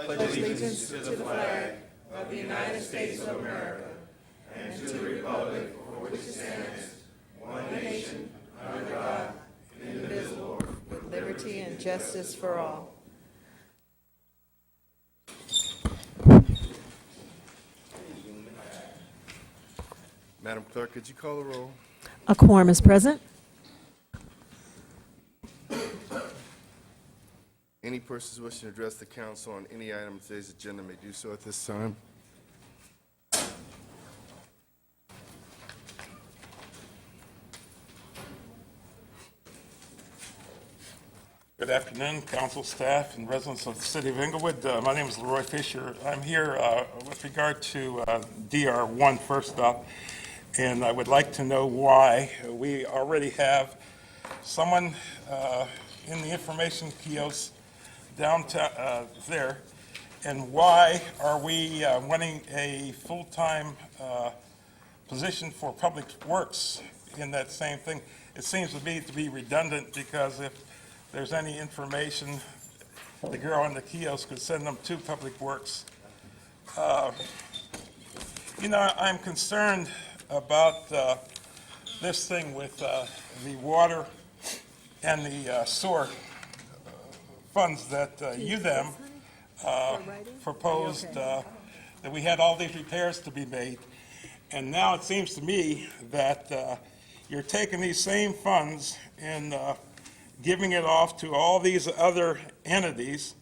pledge allegiance to the flag of the United States of America and to the republic for which it stands, one nation, under God, indivisible, with liberty and justice for all. Madam Clerk, could you call the roll? A quorum is present. Any persons wishing to address the council on any item of today's agenda may do so at this time. Good afternoon, council staff and residents of the city of Inglewood. My name is Leroy Fisher. I'm here with regard to DR1 first up, and I would like to know why we already have someone in the information kiosk downtown there, and why are we wanting a full-time position for public works in that same thing? It seems to me to be redundant, because if there's any information, the girl in the kiosk could send them to Public Works. I'm concerned about this thing with the water and the sewer funds that proposed that we had all these repairs to be made. And now it seems to me that you're taking these same funds and giving it off to all these other entities.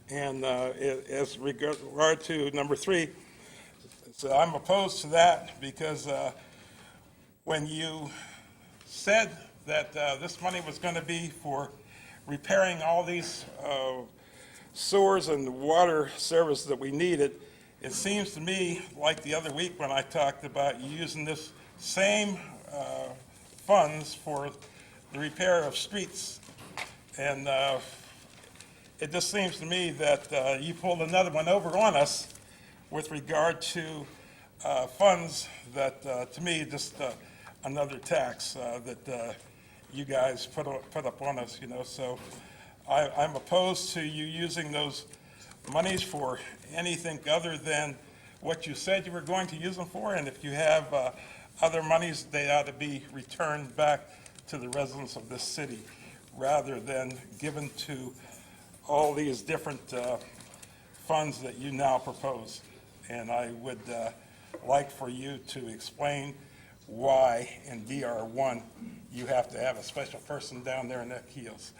And as regard to number 3, so I'm opposed to that, because when you said that this money was going to be for repairing all these sewers and water service that we needed, it seems to me like the other week when I talked about using this same funds for the repair of streets. And it just seems to me that you pulled another one over on us with regard to funds that, to me, just another tax that you guys put up on us, So I'm opposed to you using those monies for anything other than what you said you were going to use them for. And if you have other monies, they ought to be returned back to the residents of this city, rather than given to all these different funds that you now propose. And I would like for you to explain why in DR1 you have to have a special person down there in that kiosk.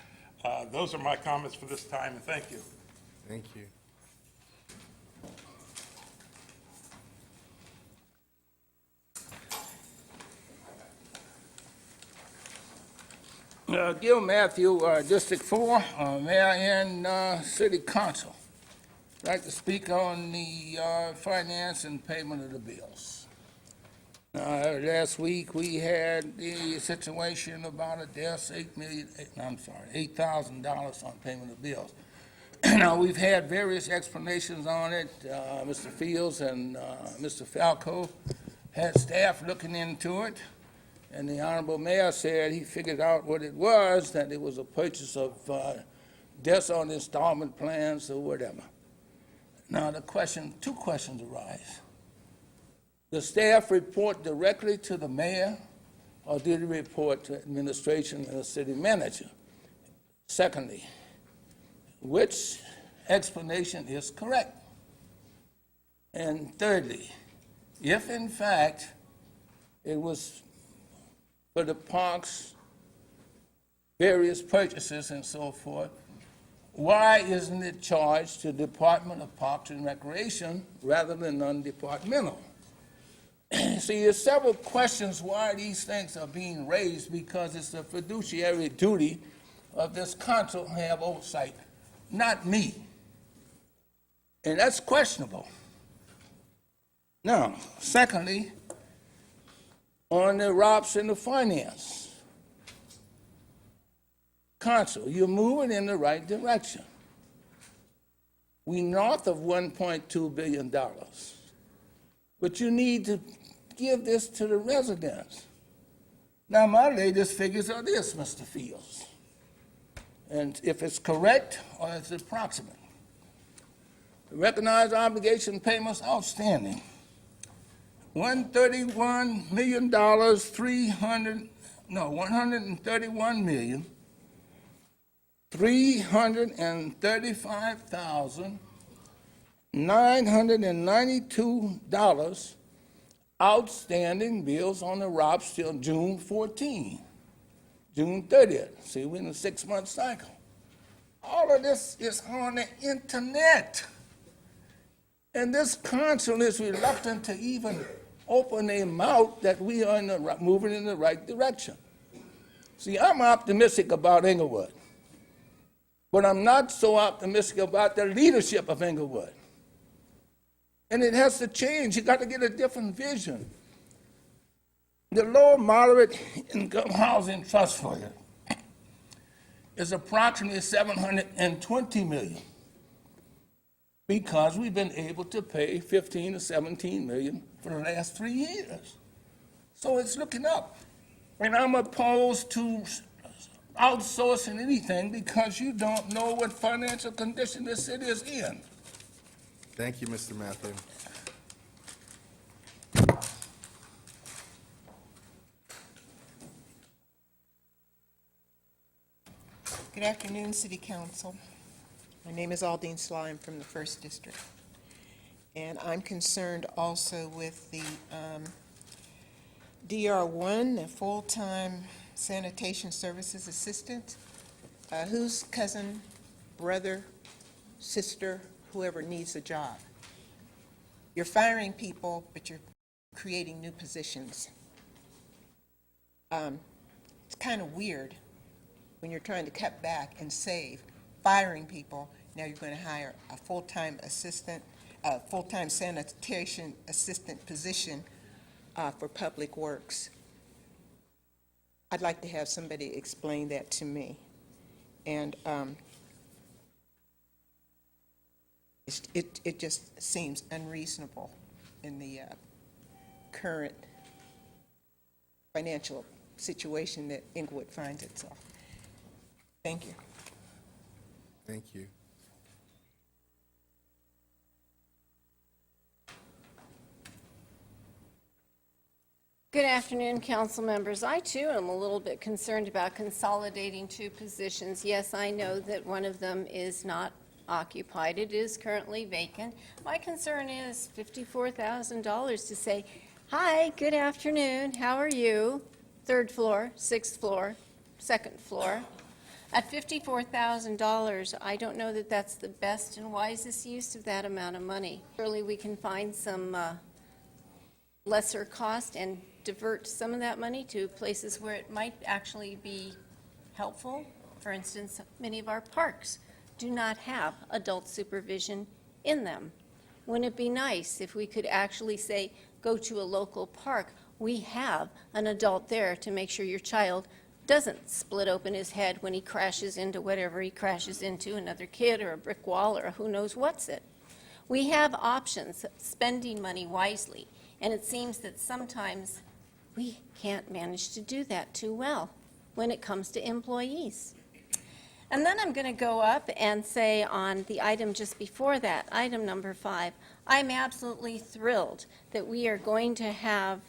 Those are my comments for this time, and thank you. Thank you. Gil Matthew, District 4, Mayor and City Council. I'd like to speak on the finance and payment of the bills. Last week, we had the situation about a death, $8,000 on payment of bills. Now, we've had various explanations on it. Mr. Fields and Mr. Falco had staff looking into it. And the Honorable Mayor said he figured out what it was, that it was a purchase of debts on installment plans or whatever. Now, two questions arise. The staff report directly to the mayor, or did it report to administration and the city manager? Secondly, which explanation is correct? And thirdly, if in fact it was for the parks, various purchases and so forth, why isn't it charged to the Department of Parks and Recreation rather than non-departmental? See, there's several questions why these things are being raised, because it's the fiduciary duty of this council to have oversight, not me. And that's questionable. Now, secondly, on the ROPS and the finance council, you're moving in the right direction. We're north of $1.2 billion. But you need to give this to the residents. Now, my latest figures are this, Mr. Fields. And if it's correct or it's approximate. Recognized obligation payments outstanding. $131 million, 135,992 outstanding bills on the ROPS till June 30th. See, we're in a 6-month cycle. All of this is on the internet. And this council is reluctant to even open their mouth that we are moving in the right direction. See, I'm optimistic about Inglewood, but I'm not so optimistic about the leadership of Inglewood. And it has to change. You got to get a different vision. The low moderate income housing trust fund is approximately $720 million because we've been able to pay $15 to $17 million for the last 3 years. So it's looking up. And I'm opposed to outsourcing anything because you don't know what financial condition this city is in. Thank you, Mr. Matthew. Good afternoon, City Council. My name is Aldine Sly. I'm from the 1st District. And I'm concerned also with the DR1, the full-time sanitation services assistant, whose cousin, brother, sister, whoever needs a job. You're firing people, but you're creating new positions. It's kind of weird when you're trying to cut back and save, firing people. Now you're going to hire a full-time assistant, a full-time sanitation assistant position for Public Works. I'd like to have somebody explain that to me. And it just seems unreasonable in the current financial situation that Inglewood finds itself. Thank you. Thank you. Good afternoon, council members. I too am a little bit concerned about consolidating 2 positions. Yes, I know that one of them is not occupied. It is currently vacant. My concern is $54,000 to say, hi, good afternoon, how are you? 3rd floor, 6th floor, 2nd floor. At $54,000, I don't know that that's the best and wisest use of that amount of money. Surely we can find some lesser cost and divert some of that money to places where it might actually be helpful. For instance, many of our parks do not have adult supervision in them. Wouldn't it be nice if we could actually say, go to a local park, we have an adult there to make sure your child doesn't split open his head when he crashes into whatever he crashes into, another kid or a brick wall or who knows what's it. We have options, spending money wisely, and it seems that sometimes we can't manage to do that too well when it comes to employees. And then I'm going to go up and say on the item just before that, item number 5, I'm absolutely thrilled that we are going to have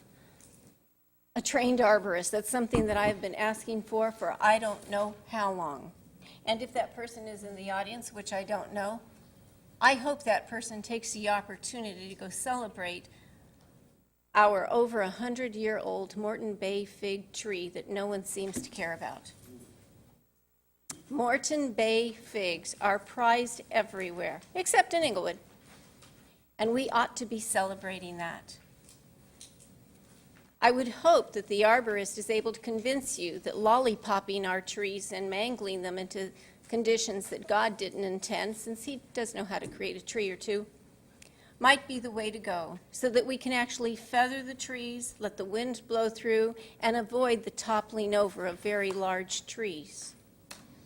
a trained arborist. That's something that I've been asking for I don't know how long. And if that person is in the audience, which I don't know, I hope that person takes the opportunity to go celebrate our over 100-year-old Morton Bay fig tree that no one seems to care about. Morton Bay figs are prized everywhere, except in Inglewood. And we ought to be celebrating that. I would hope that the arborist is able to convince you that lollipopping our trees and mangling them into conditions that God didn't intend, since he does know how to create a tree or two, might be the way to go, so that we can actually feather the trees, let the wind blow through, and avoid the toppling over of very large trees.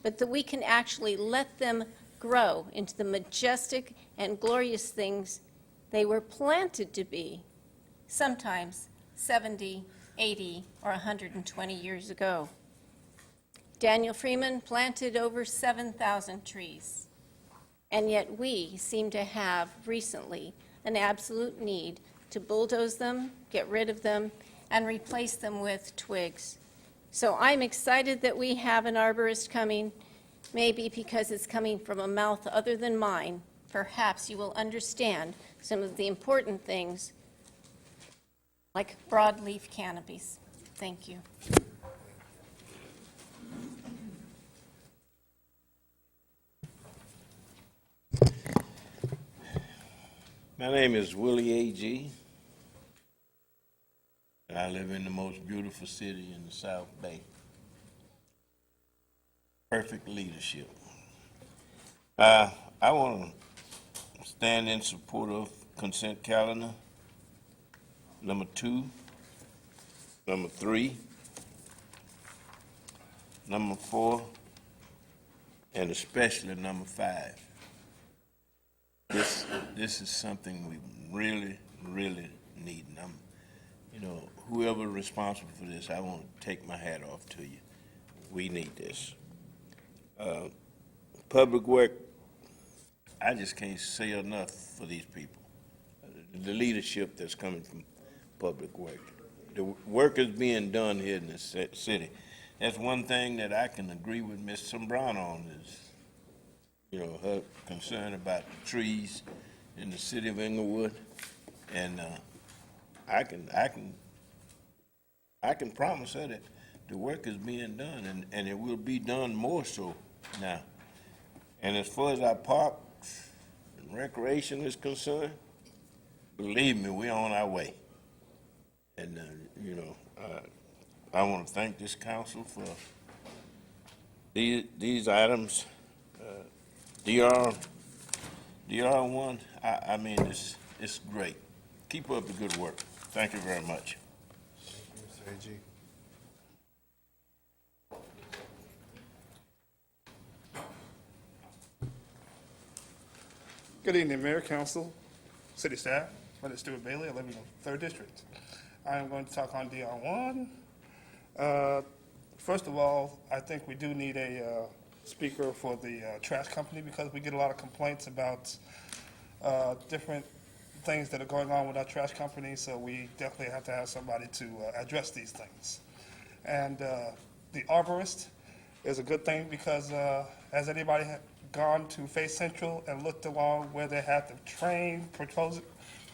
But that we can actually let them grow into the majestic and glorious things they were planted to be, sometimes 70, 80, or 120 years ago. Daniel Freeman planted over 7,000 trees. And yet we seem to have recently an absolute need to bulldoze them, get rid of them, and replace them with twigs. So I'm excited that we have an arborist coming, maybe because it's coming from a mouth other than mine. Perhaps you will understand some of the important things like broadleaf canopies. Thank you. My name is Willie A.G., and I live in the most beautiful city in the South Bay. Perfect leadership. I want to stand in support of consent calendar, number 2, number 3, number 4, and especially number 5. This is something we really, really need. And whoever responsible for this, I want to take my hat off to you. We need this. Public work, I just can't say enough for these people. The leadership that's coming from public work. The work is being done here in this city. That's one thing that I can agree with Ms. Brown on is, her concern about the trees in the city of Inglewood. And I can promise her that the work is being done, and it will be done more so now. And as far as our parks and recreation is concerned, believe me, we're on our way. And, I want to thank this council for these items. DR1, I mean, it's great. Keep up the good work. Thank you very much. Mr. A.G. Good evening, Mayor, Council, City staff. My name is Stuart Bailey. I live in the 3rd District. I am going to talk on DR1. First of all, I think we do need a speaker for the trash company because we get a lot of complaints about different things that are going on with our trash company, so we definitely have to have somebody to address these things. And the arborist is a good thing because has anybody gone to Faith Central and looked along where they had the train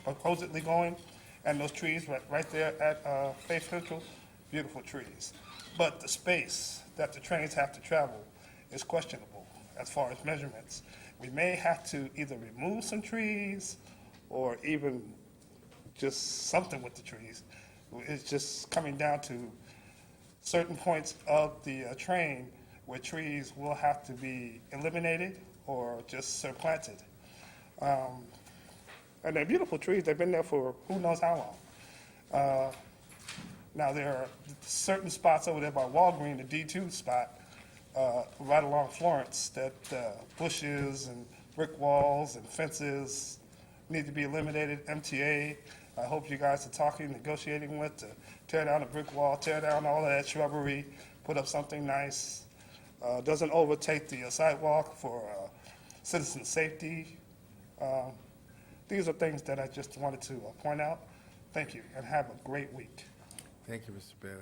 supposedly going, and those trees right there at Faith Central? Beautiful trees. But the space that the trains have to travel is questionable as far as measurements. We may have to either remove some trees or even just something with the trees. It's just coming down to certain points of the train where trees will have to be eliminated or just supplanted. And they're beautiful trees. They've been there for who knows how long. Now, there are certain spots over there by Walgreen, the D2 spot, right along Florence, that bushes and brick walls and fences need to be eliminated. MTA, I hope you guys are talking, negotiating with to tear down the brick wall, tear down all of that shrubbery, put up something nice. Doesn't overtake the sidewalk for citizen safety. These are things that I just wanted to point out. Thank you, and have a great week. Thank you, Mr. Bailey.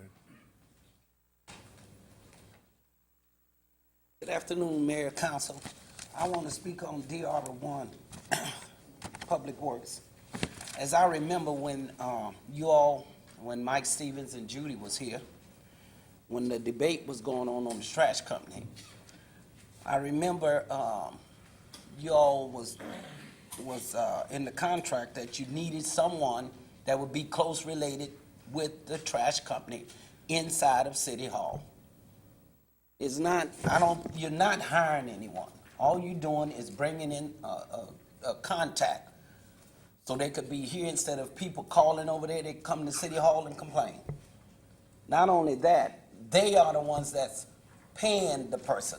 Good afternoon, Mayor, Council. I want to speak on DR1, Public Works. As I remember when when Mike Stevens and Judy was here, when the debate was going on the trash company, I remember you all was in the contract that you needed someone that would be close related with the trash company inside of City Hall. You're not hiring anyone. All you're doing is bringing in a contact so they could be here instead of people calling over there, they come to City Hall and complain. Not only that, they are the ones that's paying the person.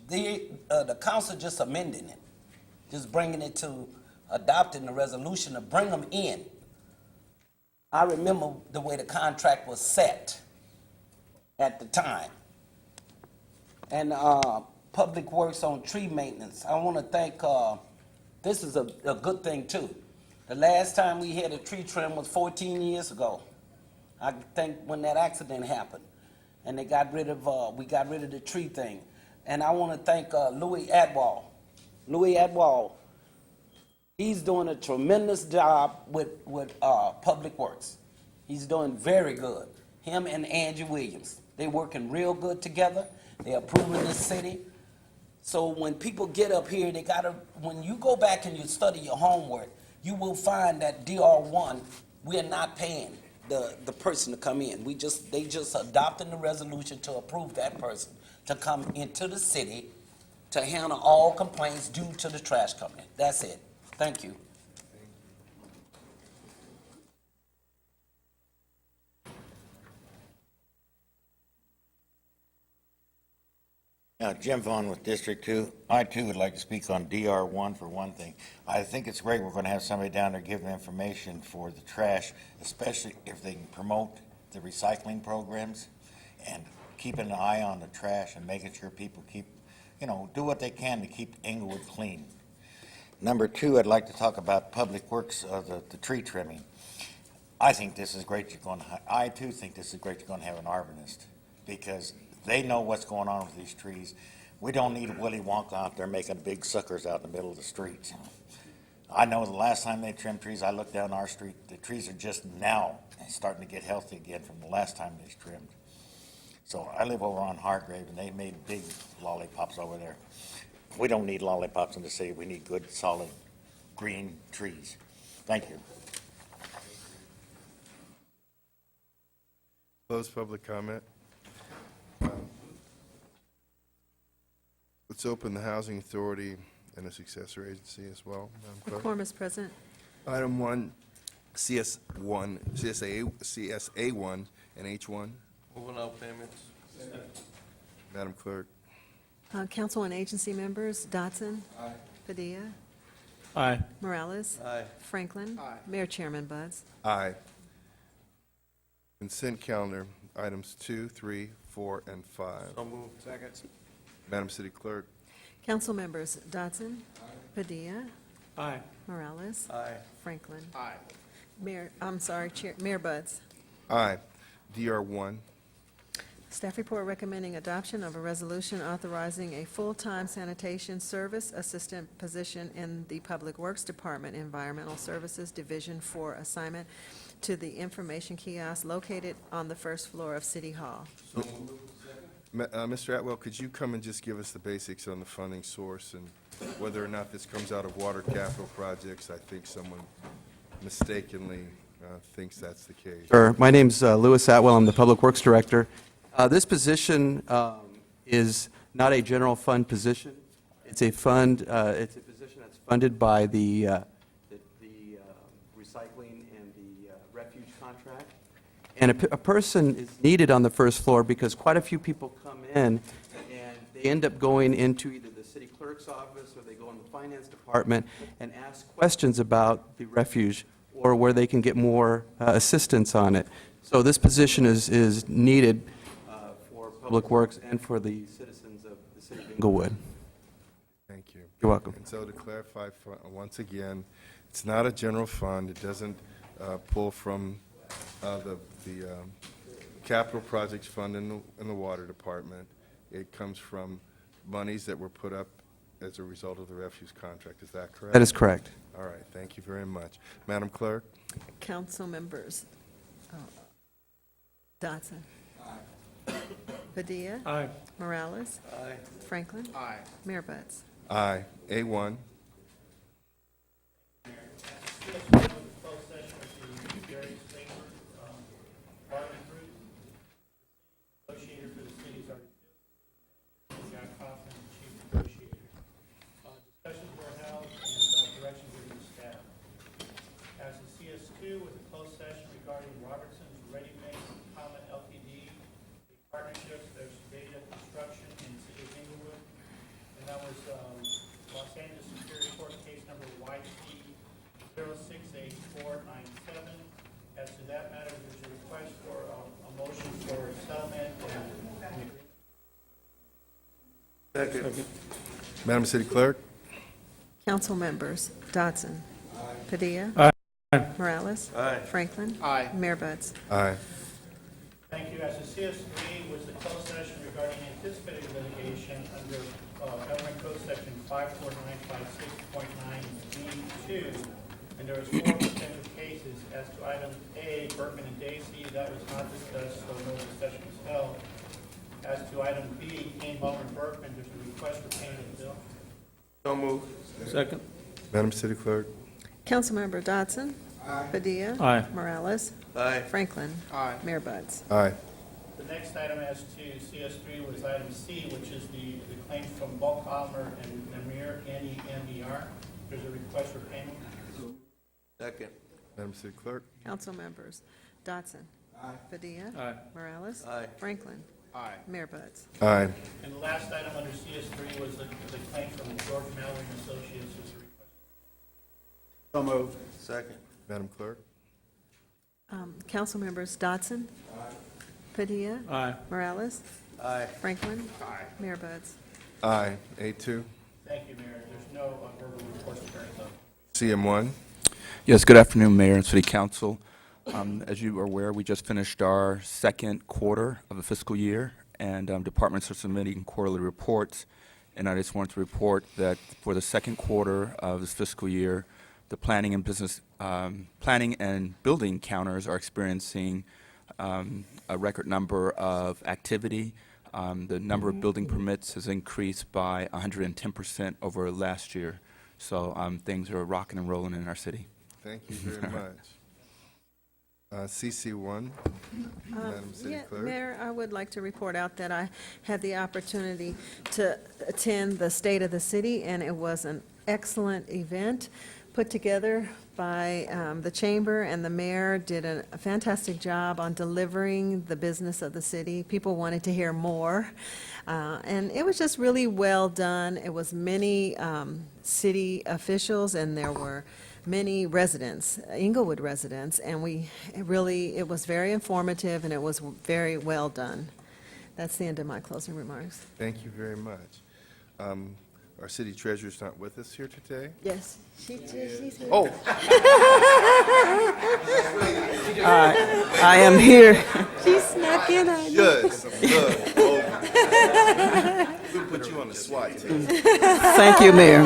The council just amending it, just bringing it to adopting the resolution to bring them in. I remember the way the contract was set at the time. And Public Works on tree maintenance. I want to thank, this is a good thing too. The last time we had a tree trim was 14 years ago. I think when that accident happened, and they got rid of, we got rid of the tree thing. And I want to thank Louis Atwall. Louis Atwall, he's doing a tremendous job with Public Works. He's doing very good. Him and Angie Williams, they working real good together. They're improving the city. So when people get up here, they gotta, when you go back and you study your homework, you will find that DR1, we're not paying the person to come in. They just adopting the resolution to approve that person to come into the city to handle all complaints due to the trash company. That's it. Thank you. Jim Vaughn with District 2. I too would like to speak on DR1 for one thing. I think it's great we're going to have somebody down there giving information for the trash, especially if they can promote the recycling programs and keeping an eye on the trash and making sure people keep, do what they can to keep Inglewood clean. Number 2, I'd like to talk about Public Works, the tree trimming. I think this is great. I too think this is great. You're going to have an arborist because they know what's going on with these trees. We don't need a Willy Wonka out there making big suckers out in the middle of the street. I know the last time they trimmed trees, I looked down our street, the trees are just now starting to get healthy again from the last time they trimmed. So I live over on Hargrave, and they made big lollipops over there. We don't need lollipops in the city. We need good, solid, green trees. Thank you. Close public comment. Let's open the Housing Authority and the successor agency as well, Madam A Clerk. quorum is present. Item 1, CS1, CSA1 and H1. Moving out payments. Madam Clerk. Council and agency members, Dotson. Aye. Padilla. Aye. Morales. Aye. Franklin. Aye. Mayor Chairman Buds. Aye. Consent calendar, items 2, 3, 4, and 5. So moved. Second. Madam City Clerk. Council members, Dotson. Padilla. Aye. Morales. Aye. Franklin. Aye. Mayor Buds. Aye. DR1. Staff report recommending adoption of a resolution authorizing a full-time sanitation service assistant position in the Public Works Department Environmental Services Division for assignment to the information kiosk located on the first floor of City Hall. Mr. Atwell, could you come and just give us the basics on the funding source and whether or not this comes out of water capital projects? I think someone mistakenly thinks that's the case. Sure. My name's Louis Atwell. I'm the Public Works Director. This position is not a general fund position. It's a fund. It's a position that's funded by the recycling and the refuge contract. And a person is needed on the first floor because quite a few people come in and they end up going into either the city clerk's office or they go in the finance department and ask questions about the refuge or where they can get more assistance on it. So this position is needed for Public Works and for the citizens of the city of Inglewood. Thank you. You're welcome. And so to clarify, once again, it's not a general fund. It doesn't pull from the capital projects fund in the water department. It comes from monies that were put up as a result of the refuse contract. Is that correct? That is correct. All right. Thank you very much. Madam Clerk? Council members, Dotson. Aye. Padilla. Aye. Morales. Aye. Franklin. Aye. Mayor Buds. Aye. A1. Discussions were held and direction given to staff. As a CS2 with a closed session regarding Robertson's Ready Mix Common Ltd., a partnership for data construction in the city of Inglewood. And that was Los Angeles Superior Court case number YC 068497. As to that matter, there's a request for a motion for settlement and Madam City Clerk? Council members: Dodson. Padilla. Morales. Franklin. Mayor Buds. Aye. Thank you. As to CS3 was the closed session regarding anticipated litigation under Government Code Section 54956.9B2, and there was 4 potential cases. As to item A, Berkman and Dacey, that was not discussed, so no discussion was held. As to item B, Kane, Butler, and Berkman, there's a request for payment of the bill. Madam City Clerk? Councilmember Dodson. Padilla. Morales. Franklin. Mayor Buds. Aye. The next item as to CS3 was item C, which is the claims from Bulk Palmer and Namir, NEMER. There's a request for payment. Madam City Clerk? Council members: Dodson. Padilla. Morales. Franklin. Mayor Buds. Aye. And the last item under CS3 was the claim from George Mallory and Associates. There's a request. Madam Clerk? Council members: Dodson. Padilla. Morales. Franklin. Mayor Buds. Aye. A2? Thank you, Mayor. There's no verbal reports during the CM1? Yes, good afternoon, Mayor and City Council. As you are aware, we just finished our second quarter of the fiscal year, and departments are submitting quarterly reports. And I just wanted to report that for the second quarter of this fiscal year, the planning and building counters are experiencing a record number of activity. The number of building permits has increased by 110% over last year. So things are rocking and rolling in our city. Thank you very much. CC1? Madam City Clerk? Mayor, I would like to report out that I had the opportunity to attend the State of the City, and it was an excellent event put together by the Chamber, and the Mayor did a fantastic job on delivering the business of the city. People wanted to hear more, and it was just really well done. It was many city officials, and there were many residents, Inglewood residents, and it was very informative, and it was very well done. That's the end of my closing remarks. Thank you very much. Our city treasurer's not with us here today. Yes, she's here. Oh. I am here. She snuck in on you. Yes. We'll put you on the SWAT team. Thank you, Mayor.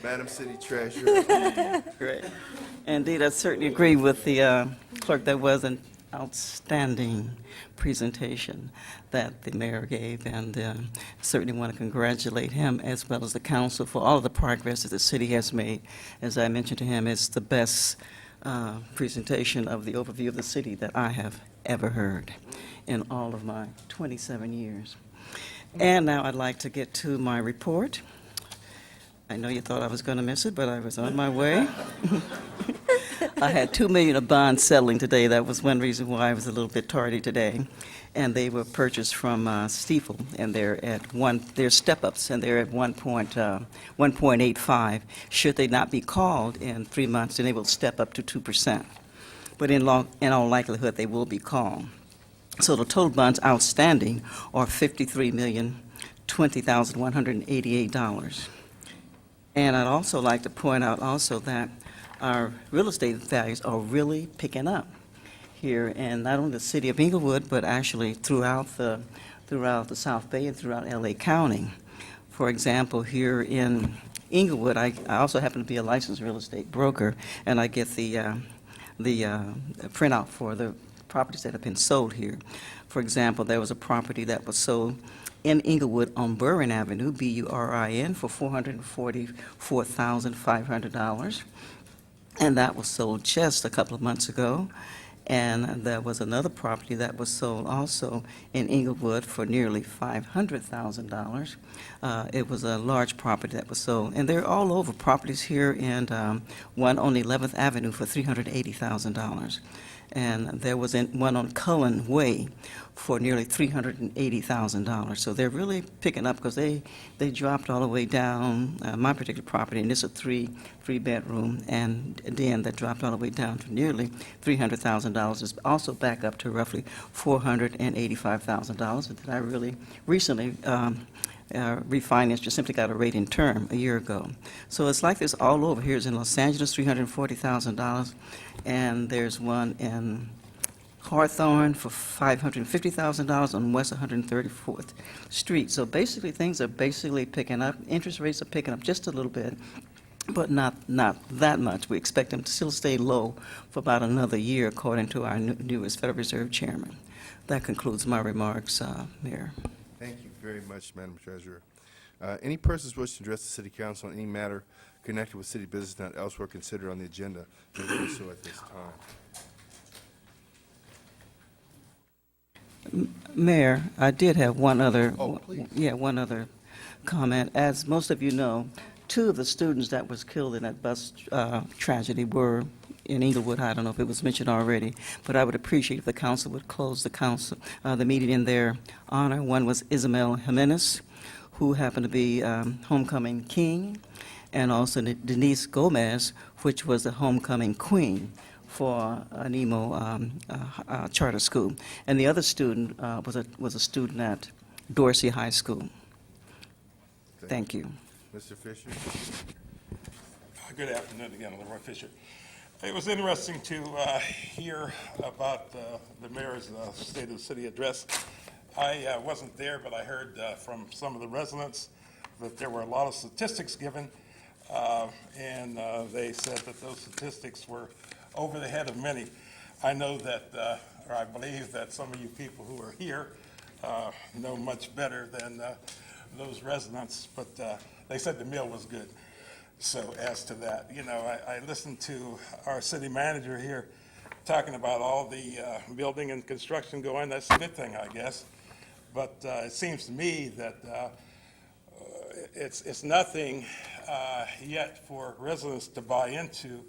Madam City Treasurer? Great. Indeed, I certainly agree with the clerk. That was an outstanding presentation that the mayor gave, and certainly want to congratulate him as well as the council for all of the progress that the city has made. As I mentioned to him, it's the best presentation of the overview of the city that I have ever heard in all of my 27 years. And now I'd like to get to my report. I know you thought I was going to miss it, but I was on my way. I had $2 million of bonds settling today. That was one reason why I was a little bit tardy today. And they were purchased from Stiefel, and they're step-ups, and they're at 1.85. Should they not be called in 3 months, then they will step up to 2%. But in all likelihood, they will be called. So the total bonds outstanding are $53,020,188. And I'd also like to point out also that our real estate values are really picking up here in not only the city of Inglewood, but actually throughout the South Bay and throughout LA County. For example, here in Inglewood, I also happen to be a licensed real estate broker, and I get the printout for the properties that have been sold here. For example, there was a property that was sold in Inglewood on Burin Avenue, Burin, for $444,500. And that was sold just a couple of months ago. And there was another property that was sold also in Inglewood for nearly $500,000. It was a large property that was sold. And they're all over properties here, and one on 11th Avenue for $380,000. And there was one on Cullen Way for nearly $380,000. So they're really picking up because they dropped all the way down, my particular property, and it's a three-bedroom, and then that dropped all the way down to nearly $300,000. It's also back up to roughly $485,000 that I really recently refinanced, just simply got a rate in term a year ago. So it's like this all over. Here's in Los Angeles, $340,000, and there's one in Hawthorne for $550,000 on West 134th Street. So basically, things are basically picking up. Interest rates are picking up just a little bit, but not that much. We expect them to still stay low for about another year, according to our newest Federal Reserve Chairman. That concludes my remarks, Mayor. Thank you very much, Madam Treasurer. Any persons wishing to address the City Council on any matter connected with city business not elsewhere considered on the agenda may do so at this time. Mayor, I did have one other, Oh, please. one other comment. As most of you know, two of the students that was killed in that bus tragedy were in Inglewood. I don't know if it was mentioned already, but I would appreciate if the council would close the meeting in their honor. One was Isabel Jimenez, who happened to be homecoming king, and also Denise Gomez, which was the homecoming queen for Nemo Charter School. And the other student was a student at Dorsey High School. Thank you. Mr. Fisher? Good afternoon again, Leroy Fisher. It was interesting to hear about the mayor's State of the City address. I wasn't there, but I heard from some of the residents that there were a lot of statistics given, and they said that those statistics were over the head of many. I know that, or I believe that some of you people who are here know much better than those residents, but they said the meal was good. So as to that, you know, I listened to our city manager here talking about all the building and construction going. That's a good thing, I guess. But it seems to me that it's nothing yet for residents to buy into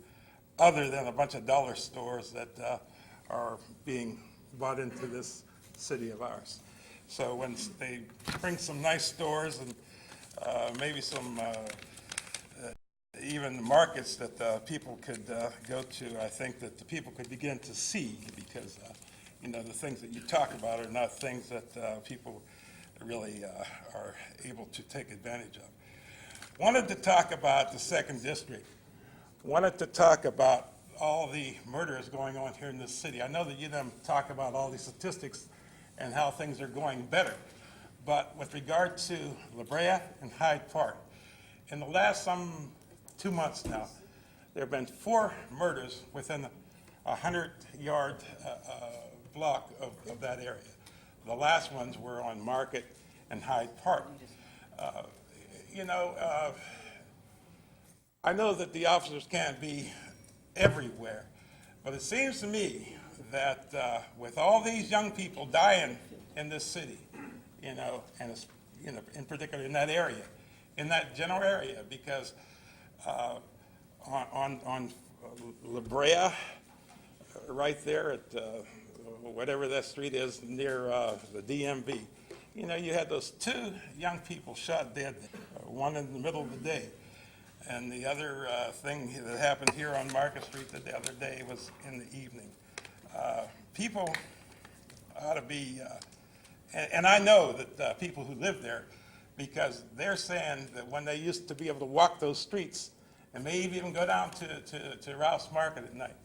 other than a bunch of dollar stores that are being bought into this city of ours. So when they bring some nice stores and maybe some even markets that people could go to, I think that the people could begin to see, because you know, the things that you talk about are not things that people really are able to take advantage of. Wanted to talk about the 2nd District. Wanted to talk about all the murders going on here in this city. I know that you them talk about all these statistics and how things are going better, but with regard to La Brea and Hyde Park, in the last 2 months now, there have been 4 murders within a 100-yard block of that area. The last ones were on Market and Hyde Park. You know, I know that the officers can't be everywhere, but it seems to me that with all these young people dying in this city, you know, and it's, you know, in particular in that area, in that general area, because on La Brea, right there at whatever that street is near the DMV, you know, you had those 2 young people shot dead, one in the middle of the day. And the other thing that happened here on Market Street the other day was in the evening. People ought to be, and I know that people who live there, because they're saying that when they used to be able to walk those streets and maybe even go down to Ralph's Market at night,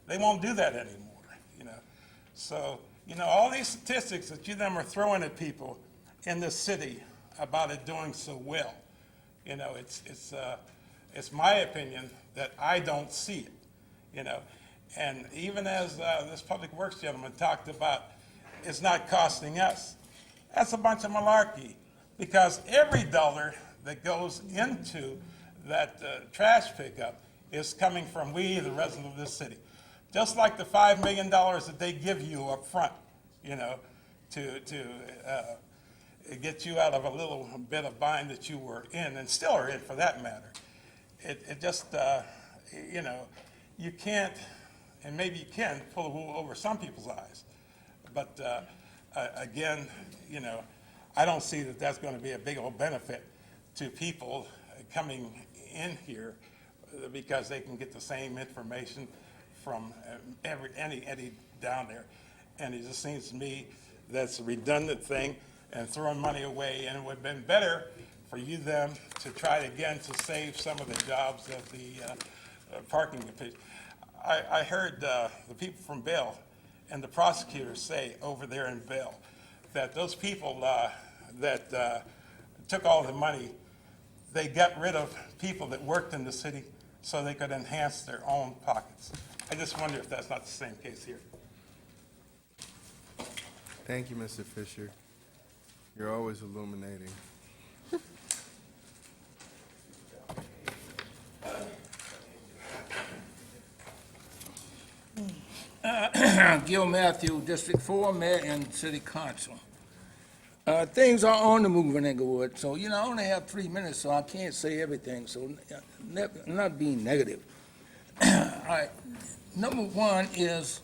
they won't do that anymore, you know. So, you know, all these statistics that you them are throwing at people in this city about it doing so well, you know, it's my opinion that I don't see it, you know. And even as this Public Works gentleman talked about, it's not costing us. That's a bunch of malarkey, because every dollar that goes into that trash pickup is coming from we, the residents of this city. Just like the $5 million that they give you up front, you know, to get you out of a little bit of bind that you were in, and still are in for that matter. It just, you know, you can't and maybe you can pull the wool over some people's eyes. But again, you know, I don't see that that's going to be a big old benefit to people coming in here because they can get the same information from any down there. And it just seems to me that's a redundant thing and throwing money away, and it would have been better for you them to try again to save some of the jobs of the parking. I heard the people from Bell and the prosecutors say over there in Bell that those people that took all the money, they got rid of people that worked in the city so they could enhance their own pockets. I just wonder if that's not the same case here. Thank you, Mr. Fisher. You're always illuminating. Gil Matthew, District 4, Mayor and City Council. Things are on the move in Inglewood, so, you know, I only have 3 minutes, so I can't say everything, so I'm not being negative. All right, number one is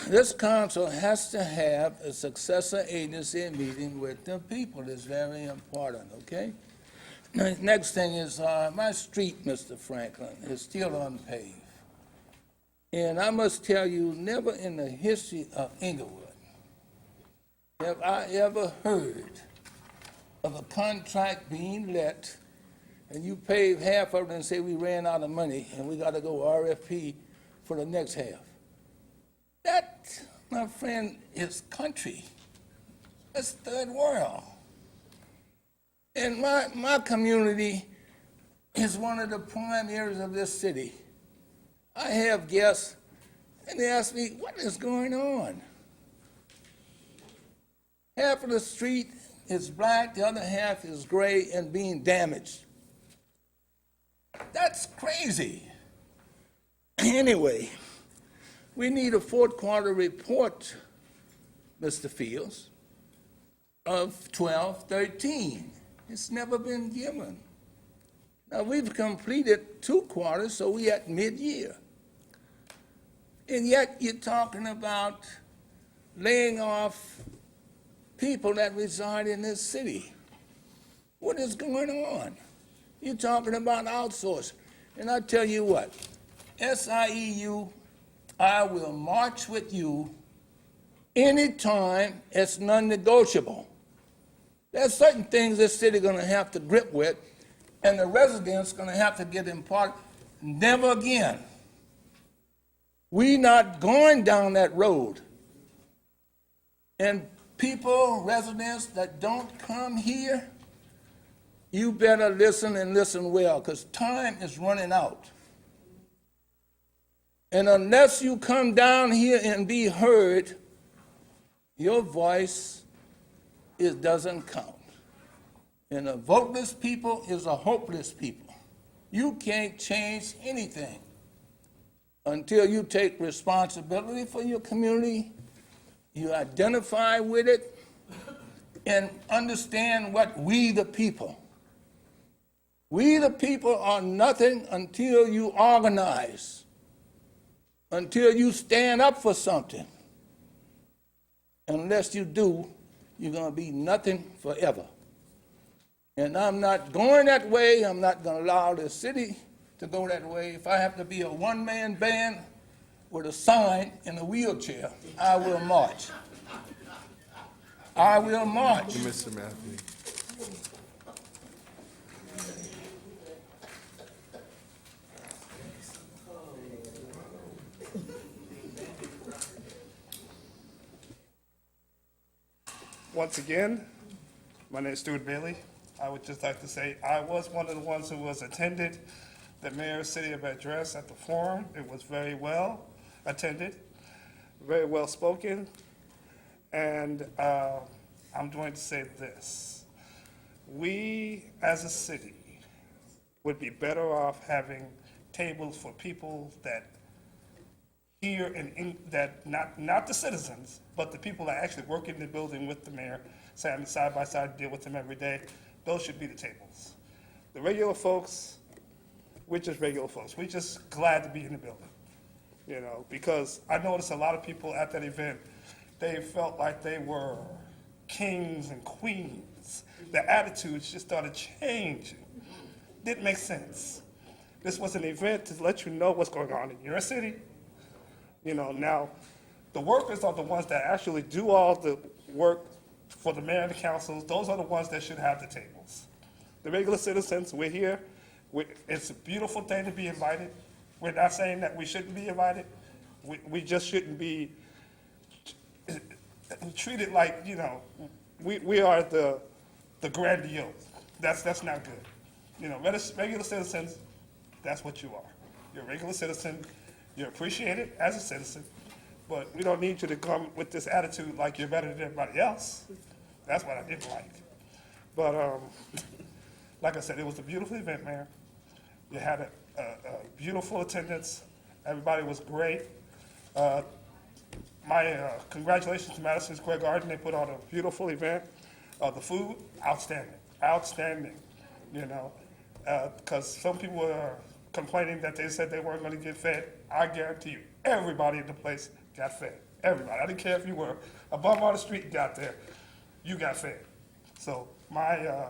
this council has to have a successor agency meeting with the people. It's very important, okay? Next thing is my street, Mr. Franklin, is still unpaved. And I must tell you, never in the history of Inglewood have I ever heard of a contract being let, and you pave half of it and say we ran out of money and we got to go RFP for the next half. That, my friend, is country. That's third world. And my community is one of the prime areas of this city. I have guests, and they ask me, what is going on? Half of the street is black, the other half is gray and being damaged. That's crazy. Anyway, we need a fourth quarter report, Mr. Fields, of 12-13. It's never been given. Now, we've completed 2 quarters, so we're at mid-year. And yet you're talking about laying off people that reside in this city. What is going on? You're talking about outsourcing. And I tell you what, SIEU, I will march with you anytime it's non-negotiable. There's certain things this city going to have to grip with, and the residents going to have to get imparted. Never again. We're not going down that road. And people, residents that don't come here, you better listen and listen well, because time is running out. And unless you come down here and be heard, your voice doesn't count. And a voteless people is a hopeless people. You can't change anything until you take responsibility for your community, you identify with it, and understand what we the people are nothing until you organize, until you stand up for something. Unless you do, you're going to be nothing forever. And I'm not going that way. I'm not going to allow the city to go that way. If I have to be a one-man band with a sign in a wheelchair, I will march. I will march. Thank you, Mr. Matthew. Once again, my name is Stuart Bailey. I would just like to say I was one of the ones who was attended the mayor's city of address at the forum. It was very well attended, very well spoken, and I'm going to say this. We, as a city, would be better off having tables for people that here that not the citizens, but the people that actually work in the building with the mayor, standing side by side, deal with them every day. Those should be the tables. The regular folks, we're just regular folks. We're just glad to be in the building. you know, because I noticed a lot of people at that event, they felt like they were kings and queens. Their attitudes just started changing. Didn't make sense. This was an event to let you know what's going on in your city. You know, now, the workers are the ones that actually do all the work for the mayor and the councils. Those are the ones that should have the tables. The regular citizens, we're here. It's a beautiful thing to be invited. We're not saying that we shouldn't be invited. We just shouldn't be treated like, you know, we are the grandiose. That's not good. You know, regular citizens, that's what you are. You're a regular citizen. You're appreciated as a citizen, but we don't need you to come with this attitude like you're better than everybody else. That's what I didn't like. But like I said, it was a beautiful event, Mayor. You had a beautiful attendance. Everybody was great. My congratulations to Madison Square Garden. They put on a beautiful event. The food, outstanding, you know, because some people were complaining that they said they weren't going to get fed. I guarantee you, everybody in the place got fed. Everybody. I didn't care if you were a bum on the street and got there. You got fed. So my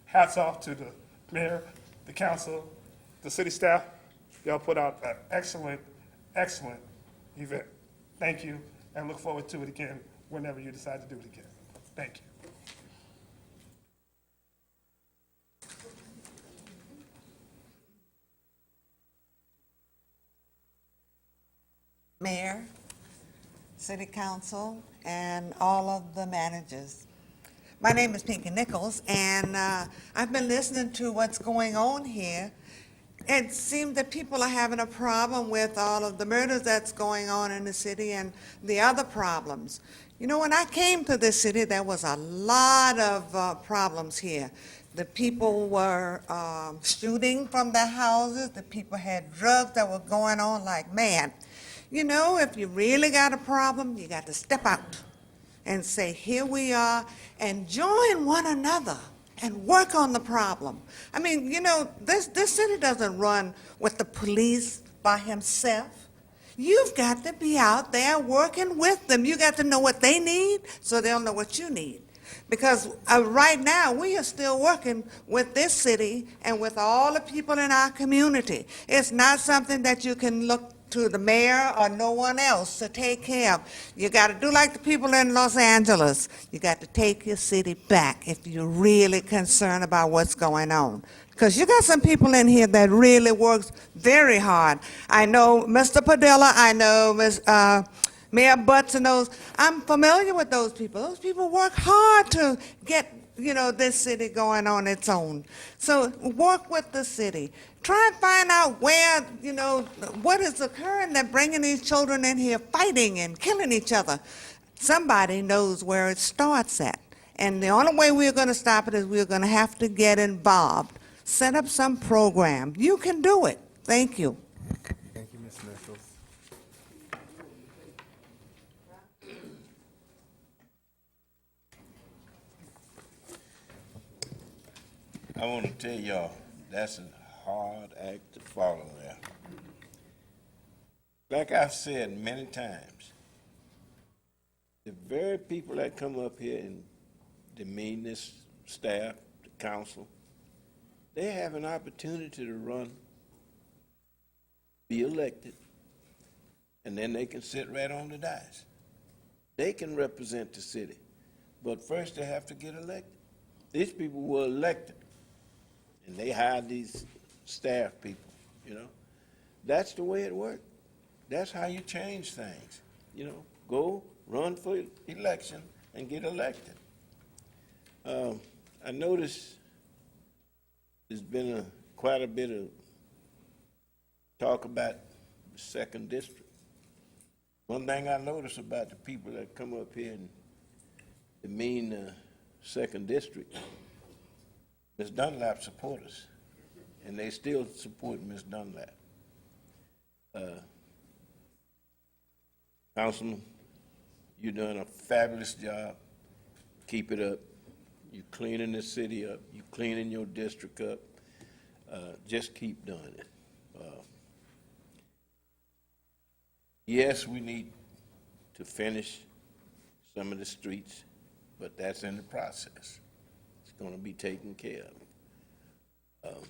hats off to the mayor, the council, the city staff. Y'all put out an excellent, excellent event. Thank you, and look forward to it again whenever you decide to do it again. Thank you. Mayor, City Council, and all of the managers. My name is Pinky Nichols, and I've been listening to what's going on here. It seems that people are having a problem with all of the murders that's going on in the city and the other problems. You know, when I came to this city, there was a lot of problems here. The people were shooting from their houses. The people had drugs that were going on like mad. You know, if you really got a problem, you got to step out and say, here we are, and join one another and work on the problem. I mean, you know, this city doesn't run with the police by himself. You've got to be out there working with them. You got to know what they need so they'll know what you need. Because right now, we are still working with this city and with all the people in our community. It's not something that you can look to the mayor or no one else to take care of. You got to do like the people in Los Angeles. You got to take your city back if you're really concerned about what's going on. Because you got some people in here that really works very hard. I know Mr. Padilla, I know Mayor Butts and those. I'm familiar with those people. Those people work hard to get, you know, this city going on its own. So work with the city. Try and find out where, you know, what is occurring that bringing these children in here fighting and killing each other. Somebody knows where it starts at. And the only way we're going to stop it is we're going to have to get involved. Set up some program. You can do it. Thank you. Thank you, Ms. Nichols. I want to tell y'all, that's a hard act to follow there. Like I've said many times, the very people that come up here and demean this staff, the council, they have an opportunity to run, be elected, and then they can sit right on the dais. They can represent the city, but first they have to get elected. These people were elected, and they hired these staff people, you know. That's the way it worked. That's how you change things, you know. Go run for election and get elected. I noticed there's been quite a bit of talk about the second district. One thing I noticed about the people that come up here and demean the second district, Ms. Dunlap support us, and they still support Ms. Dunlap. Councilman, you're doing a fabulous job. Keep it up. You're cleaning the city up. You're cleaning your district up. Just keep doing it. Yes, we need to finish some of the streets, but that's in the process. It's gonna be taken care of.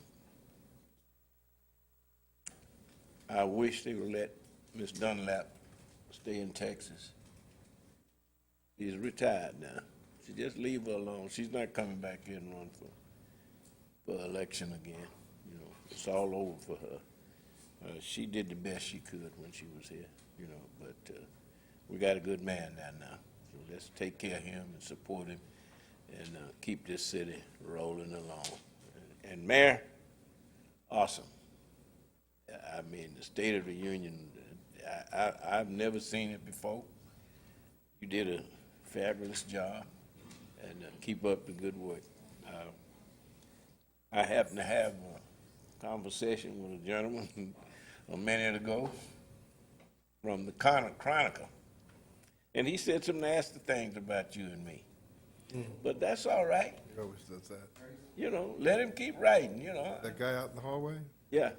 I wish they would let Ms. Dunlap stay in Texas. She's retired now. So just leave her alone. She's not coming back here and run for election again. You know, it's all over for her. She did the best she could when she was here, you know, but we got a good man there now. So let's take care of him and support him and keep this city rolling along. And Mayor, awesome. I mean, the State of the Union, I've never seen it before. You did a fabulous job, and keep up the good work. I happened to have a conversation with a gentleman a minute ago from the Chronicle, and he said some nasty things about you and me. But that's all right. He always does that. You know, let him keep writing, you know. That guy out in the hallway? Yeah,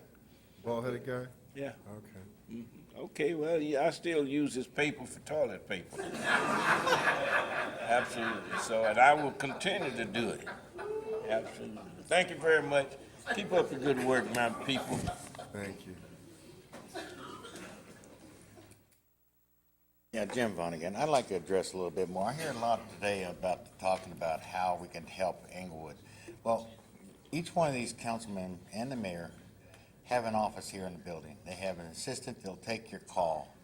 Bald-headed guy? yeah. Okay. Okay, well, yeah, I still use his paper for toilet paper. Absolutely. So, and I will continue to do it. Absolutely. Thank you very much. Keep up the good work, my people. Thank you. Yeah, Jim Vonnegut, I'd like to address a little bit more. I hear a lot today about talking about how we can help Inglewood. Well, each one of these councilmen and the mayor have an office here in the building. They have an assistant, they'll take your call.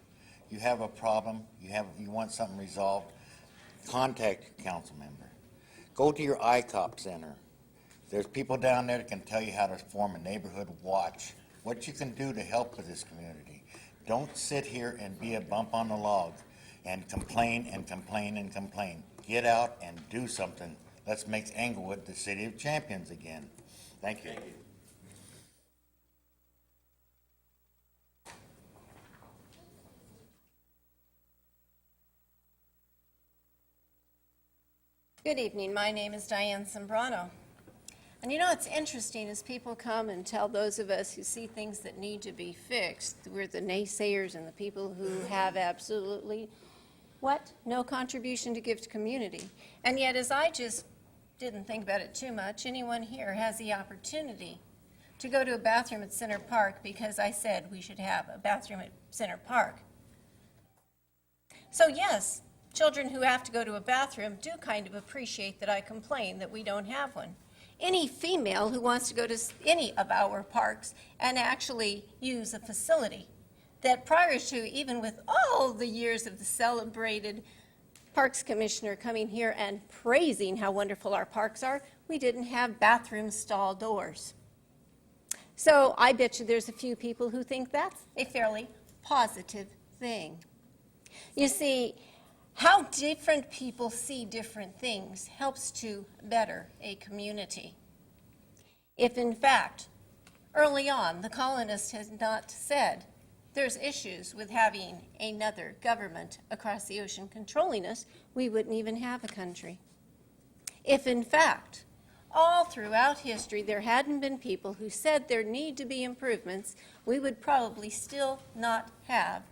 You have a problem, you want something resolved, contact your council member. Go to your ICOP center. There's people down there that can tell you how to form a neighborhood watch, what you can do to help with this community. Don't sit here and be a bump on the log and complain and complain and complain. Get out and do something. Let's make Inglewood the city of champions again. Thank you. Good evening. My name is Diane Sombrano. And you know, it's interesting as people come and tell those of us who see things that need to be fixed, we're the naysayers and the people who have absolutely, what? No contribution to give to community. And yet, as I just didn't think about it too much, anyone here has the opportunity to go to a bathroom at Center Park because I said we should have a bathroom at Center Park. So yes, children who have to go to a bathroom do kind of appreciate that I complain that we don't have one. Any female who wants to go to any of our parks and actually use a facility that prior to, even with all the years of the celebrated Parks Commissioner coming here and praising how wonderful our parks are, we didn't have bathroom stall doors. So I bet you there's a few people who think that's a fairly positive thing. You see, how different people see different things helps to better a community. If, in fact, early on, the colonists had not said there's issues with having another government across the ocean controlling us, we wouldn't even have a country. If, in fact, all throughout history there hadn't been people who said there need to be improvements, we would probably still not have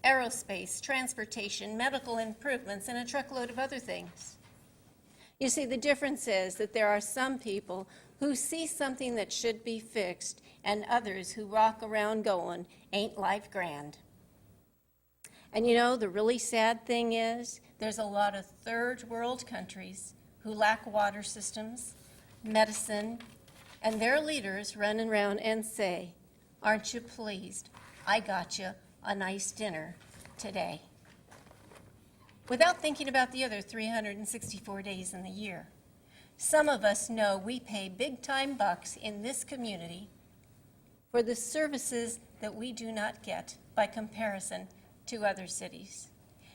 aerospace, transportation, medical improvements, and a truckload of other things. You see, the difference is that there are some people who see something that should be fixed and others who walk around going, ain't life grand? And you know, the really sad thing is there's a lot of third world countries who lack water systems, medicine, and their leaders run around and say, aren't you pleased? I got you a nice dinner today, without thinking about the other 364 days in the year. Some of us know we pay big-time bucks in this community for the services that we do not get by comparison to other cities.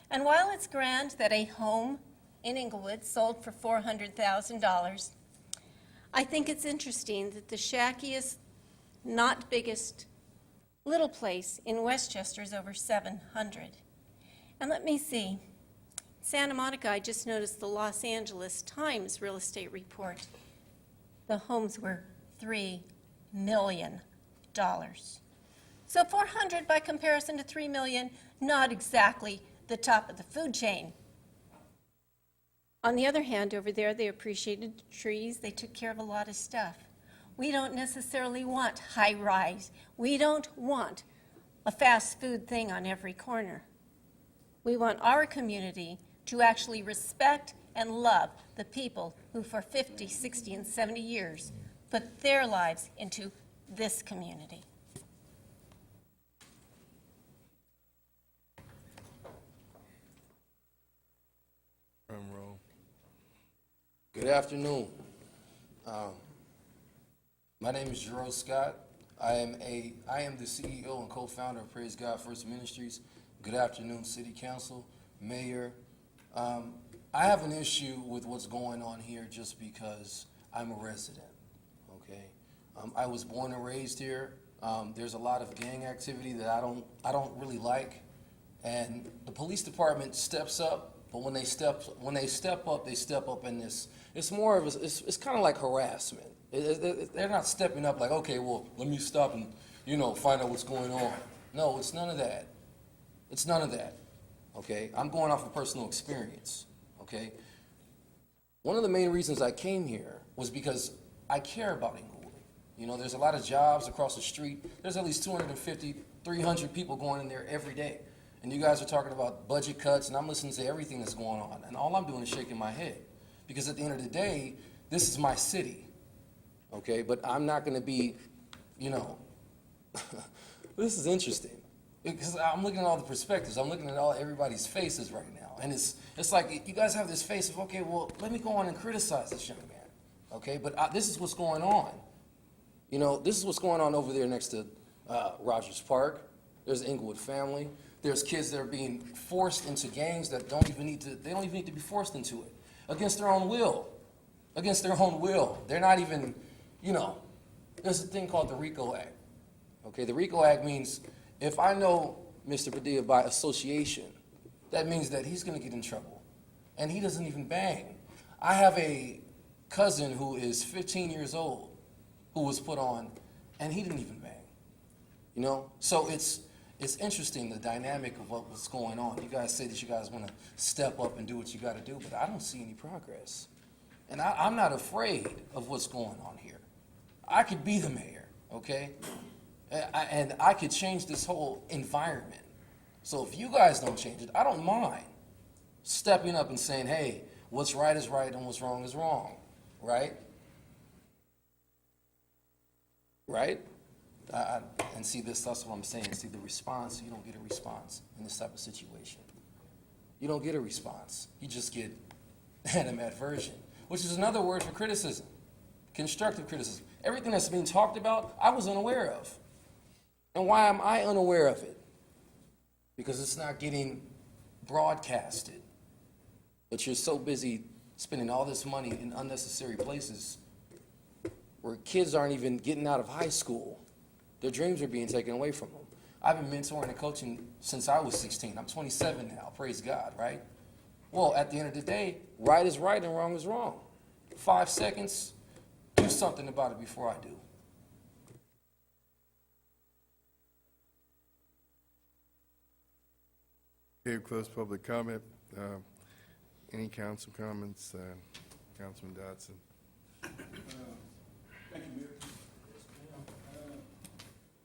And while it's grand that a home in Inglewood sold for $400,000, I think it's interesting that the shackiest, not biggest, little place in Westchester is over 700. And let me see. Santa Monica, I just noticed the Los Angeles Times real estate report. The homes were $3 million. So 400 by comparison to 3 million, not exactly the top of the food chain. On the other hand, over there, they appreciated the trees. They took care of a lot of stuff. We don't necessarily want high rise. We don't want a fast food thing on every corner. We want our community to actually respect and love the people who for 50, 60, and 70 years put their lives into this community. Drum roll. Good afternoon. My name is Jerome Scott. I am the CEO and co-founder of Praise God First Ministries. Good afternoon, City Council, Mayor. I have an issue with what's going on here just because I'm a resident, okay? I was born and raised here. There's a lot of gang activity that I don't really like, and the police department steps up, but when they step up in this. It's more of it's kind of like harassment. They're not stepping up like, okay, well, let me stop and find out what's going on. No, it's none of that. It's none of that. Okay, I'm going off of personal experience. Okay, one of the main reasons I came here was because I care about Inglewood. There's a lot of jobs across the street. There's at least 250, 300 people going in there every day. And you guys are talking about budget cuts, and I'm listening to everything that's going on. And all I'm doing is shaking my head. Because at the end of the day, this is my city. Okay, but I'm not going to be, this is interesting. Because I'm looking at all the perspectives. I'm looking at everybody's faces right now. And it's like you guys have this face of, okay, well, let me go on and criticize this young man. Okay, but this is what's going on. This is what's going on over there next to Rogers Park. There's the Inglewood family. There's kids that are being forced into gangs that they don't even need to be forced into it. Against their own will. Against their own will. They're not even, there's a thing called the RICO Act. Okay, the RICO Act means if I know Mr. Padilla by association, that means that he's going to get in trouble. And he doesn't even bang. I have a cousin who is 15 years old who was put on, and he didn't even bang. So it's interesting, the dynamic of what's going on. You guys say that you guys want to step up and do what you got to do, but I don't see any progress. And I'm not afraid of what's going on here. I could be the mayor, okay? And I could change this whole environment. So if you guys don't change it, I don't mind stepping up and saying, hey, what's right is right and what's wrong is wrong, right? Right? And see, that's what I'm saying. See, the response, you don't get a response in this type of situation. You don't get a response. You just get animadversion, which is another word for criticism, constructive criticism. Everything that's being talked about, I was unaware of. And why am I unaware of it? Because it's not getting broadcasted. But you're so busy spending all this money in unnecessary places where kids aren't even getting out of high school. Their dreams are being taken away from them. I've been mentoring and coaching since I was 16. I'm 27 now, praise God, right? Well, at the end of the day, right is right and wrong is wrong. 5 seconds, do something about it before I do. Okay, close public comment. Any council comments? Councilman Dodson. Thank you, Mayor.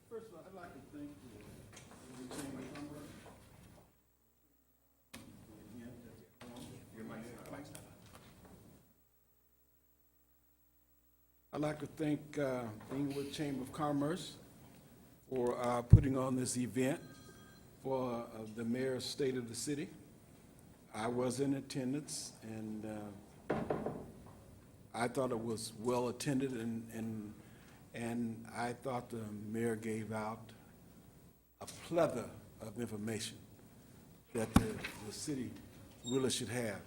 First of all, I'd like to thank the Chamber of Commerce. I'd like to thank the Inglewood Chamber of Commerce for putting on this event for the mayor's State of the City. I was in attendance, and I thought it was well attended, and I thought the mayor gave out a plethora of information that the city really should have.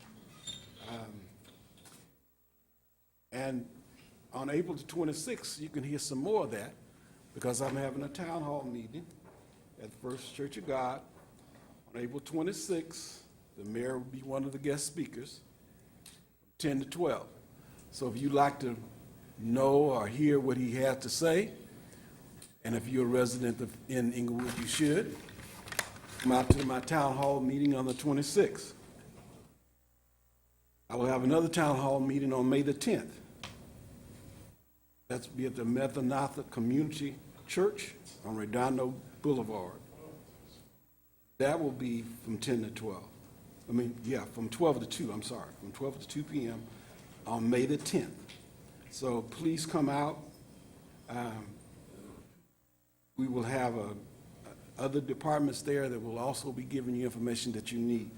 And on April the 26th, you can hear some more of that, because I'm having a town hall meeting at First Church of God on April 26th. The mayor will be one of the guest speakers, 10 to 12. So if you'd like to know or hear what he has to say, And if you're a resident in Inglewood, you should come out to my town hall meeting on the 26th. I will have another town hall meeting on May the 10th. That's be at the Maranatha Community Church on Redondo Boulevard. That will be from 10 to 12. From 12 to 2, I'm sorry, from 12 to 2 p.m. on May the 10th. So please come out. We will have other departments there that will also be giving you information that you need.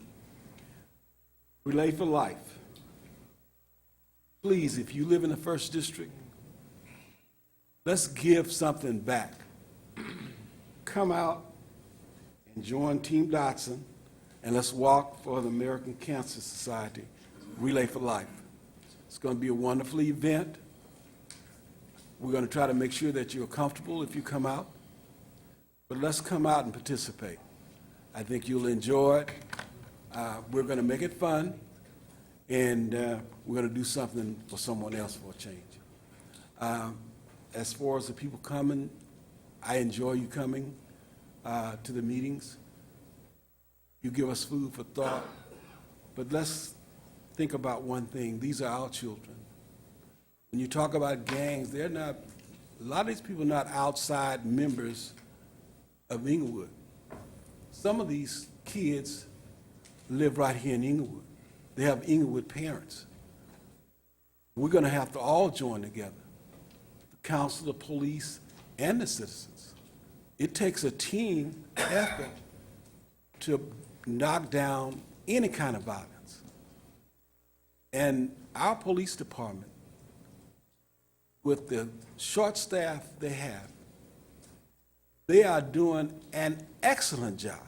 Relay for Life. Please, if you live in the 1st District, let's give something back. Come out and join Team Dotson, and let's walk for the American Cancer Society, Relay for Life. It's going to be a wonderful event. We're going to try to make sure that you're comfortable if you come out, but let's come out and participate. I think you'll enjoy it. We're going to make it fun, and we're going to do something for someone else for a change. As far as the people coming, I enjoy you coming to the meetings. You give us food for thought. But let's think about one thing. These are our children. When you talk about gangs, a lot of these people are not outside members of Inglewood. Some of these kids live right here in Inglewood. They have Inglewood parents. We're going to have to all join together, the council, the police, and the citizens. It takes a team effort to knock down any kind of violence. And our police department, with the short staff they have, they are doing an excellent job.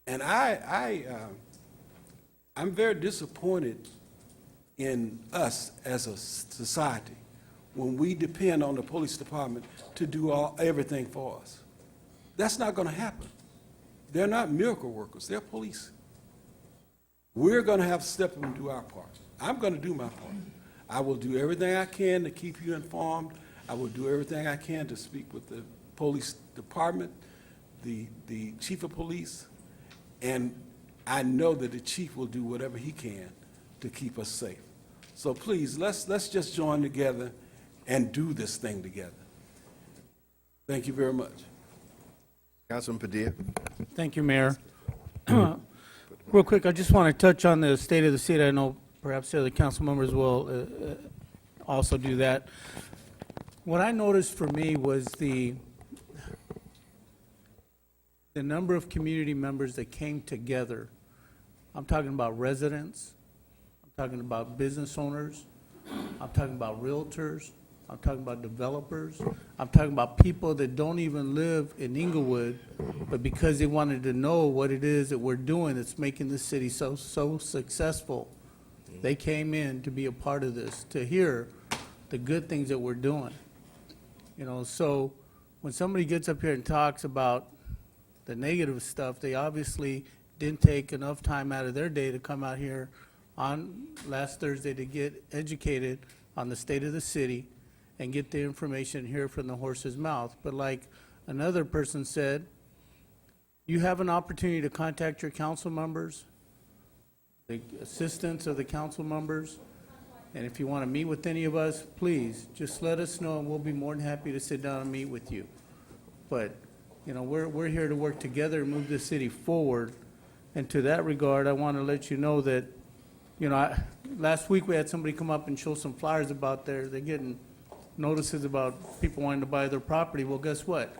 And I'm very disappointed in us as a society when we depend on the police department to do everything for us. That's not going to happen. They're not miracle workers. They're police. We're going to have to step up and do our part. I'm going to do my part. I will do everything I can to keep you informed. I will do everything I can to speak with the police department, the chief of police, and I know that the chief will do whatever he can to keep us safe. So please, let's just join together and do this thing together. Thank you very much. Councilman Padilla. Thank you, Mayor. Real quick, I just want to touch on the state of the city. I know perhaps the other council members will also do that. What I noticed for me was the number of community members that came together. I'm talking about residents, I'm talking about business owners, I'm talking about realtors, I'm talking about developers, I'm talking about people that don't even live in Inglewood, but because they wanted to know what it is that we're doing that's making this city so successful, they came in to be a part of this, to hear the good things that we're doing. You know, so when somebody gets up here and talks about the negative stuff, they obviously didn't take enough time out of their day to come out here on last Thursday to get educated on the state of the city and get the information here from the horse's mouth. But like another person said, you have an opportunity to contact your council members, the assistants of the council members, and if you want to meet with any of us, please, just let us know and we'll be more than happy to sit down and meet with you. But, you know, we're here to work together and move this city forward. And to that regard, I want to let you know that, you know, last week we had somebody come up and show some flyers about they're getting notices about people wanting to buy their property. Well, guess what?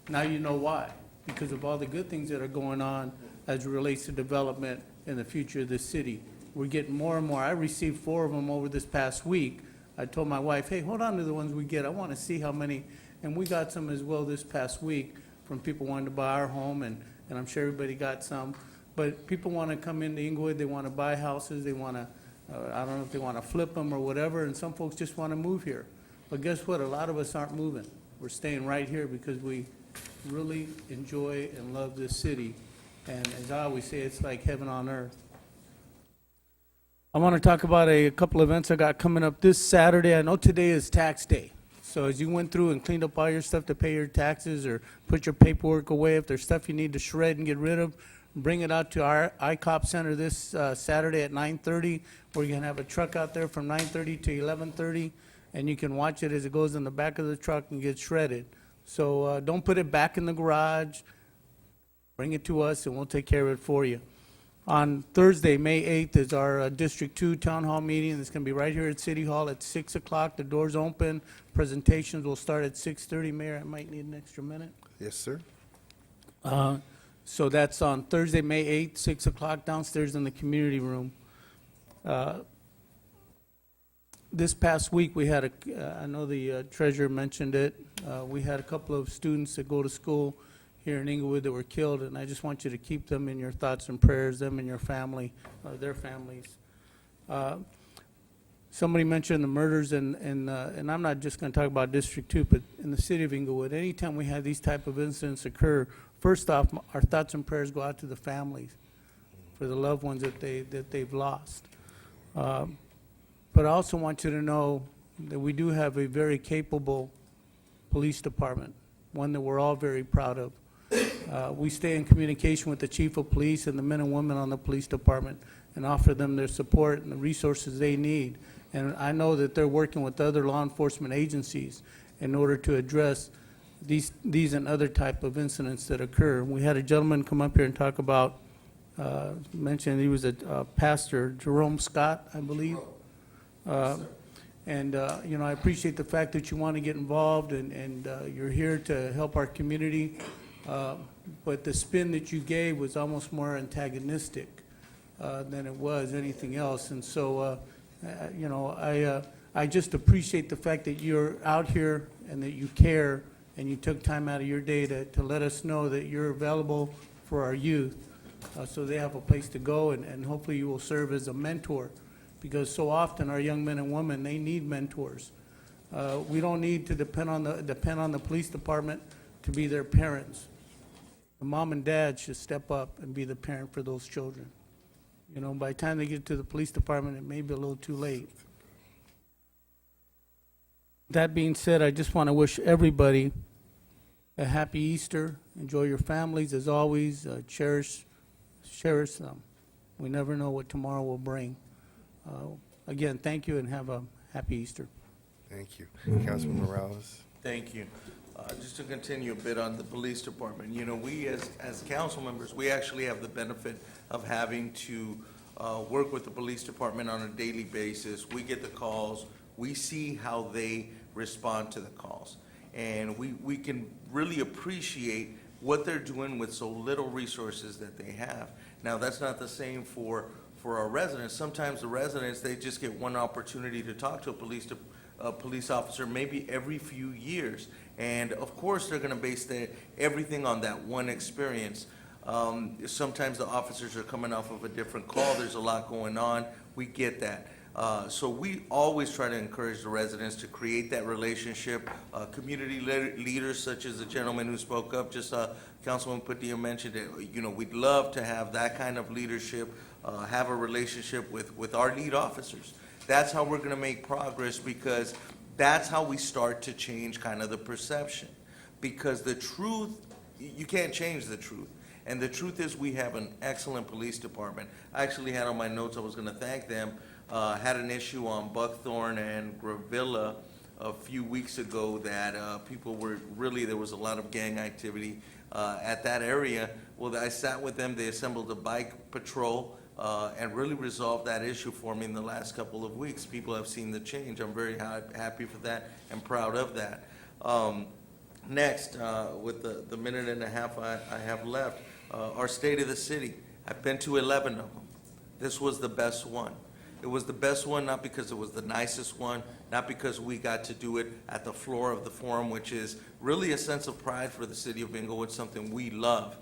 Now you know why. Because of all the good things that are going on as it relates to development in the future of this city. We're getting more and more. I received 4 of them over this past week. I told my wife, hey, hold on to the ones we get. I want to see how many. And we got some as well this past week from people wanting to buy our home, and I'm sure everybody got some. But people want to come into Inglewood. They want to buy houses. They want to, I don't know if they want to flip them or whatever, and some folks just want to move here. But guess what? A lot of us aren't moving. We're staying right here because we really enjoy and love this city. And as I always say, it's like heaven on earth. I want to talk about a couple events I got coming up this Saturday. I know today is tax day. So So as you went through and cleaned up all your stuff to pay your taxes or put your paperwork away, if there's stuff you need to shred and get rid of, bring it out to our ICOP Center this Saturday at 9:30. We're going to have a truck out there from 9:30 to 11:30, and you can watch it as it goes in the back of the truck and gets shredded. So don't put it back in the garage. Bring it to us, and we'll take care of it for you. On Thursday, May 8th, is our District 2 Town Hall meeting. It's going to be right here at City Hall at 6 o'clock. The doors open. Presentations will start at 6:30. Mayor, I might need an extra minute. Yes, sir. So that's on Thursday, May 8th, 6 o'clock, downstairs in the community room. This past week, we had I know the treasurer mentioned it, we had a couple of students that go to school here in Inglewood that were killed, and I just want you to keep them in your thoughts and prayers, them and your family, their families. Somebody mentioned the murders, and I'm not just going to talk about District 2, but in the city of Inglewood, anytime we have these type of incidents occur, first off, our thoughts and prayers go out to the families for the loved ones that they've lost. But I also want you to know that we do have a very capable police department, one that we're all very proud of. We stay in communication with the chief of police and the men and women on the police department and offer them their support and the resources they need. And I know that they're working with other law enforcement agencies in order to address these and other type of incidents that occur. We had a gentleman come up here and talk about, mentioned he was a pastor, Jerome Scott, I believe. And I appreciate the fact that you want to get involved and you're here to help our community. But the spin that you gave was almost more antagonistic than it was anything else. And so, I just appreciate the fact that you're out here and that you care and you took time out of your day to let us know that you're available for our youth so they have a place to go, and hopefully you will serve as a mentor, because so often our young men and women, they need mentors. We don't need to depend on the police department to be their parents. The mom and dad should step up and be the parent for those children. By the time they get to the police department, it may be a little too late. That being said, I just want to wish everybody a happy Easter. Enjoy your families as always. Cherish them. We never know what tomorrow will bring. Again, thank you and have a happy Easter. Thank you. Councilman Morales? Thank you. Just to continue a bit on the police department, we as council members, we actually have the benefit of having to work with the police department on a daily basis. We get the calls. We see how they respond to the calls. And we can really appreciate what they're doing with so little resources that they have. Now, that's not the same for our residents. Sometimes the residents, they just get one opportunity to talk to a police officer maybe every few years. And of course, they're going to base everything on that one experience. Sometimes the officers are coming off of a different call. There's a lot going on. We get that. So we always try to encourage the residents to create that relationship. Community leaders such as the gentleman who spoke up, just Councilman Padilla mentioned it, we'd love to have that kind of leadership, have a relationship with our lead officers. That's how we're going to make progress, because that's how we start to change kind of the perception. Because the truth, you can't change the truth. And the truth is we have an excellent police department. I actually had on my notes, I was going to thank them, had an issue on Buckthorn and Gravilla a few weeks ago that people were there was a lot of gang activity at that area. Well, I sat with them, they assembled a bike patrol and really resolved that issue for me in the last couple of weeks. People have seen the change. I'm very happy for that and proud of that. Next, with the minute and a half I have left, our state of the city. I've been to 11 of them. This was the best one. It was the best one not because it was the nicest one, not because we got to do it at the floor of the forum, which is really a sense of pride for the city of Inglewood, something we love.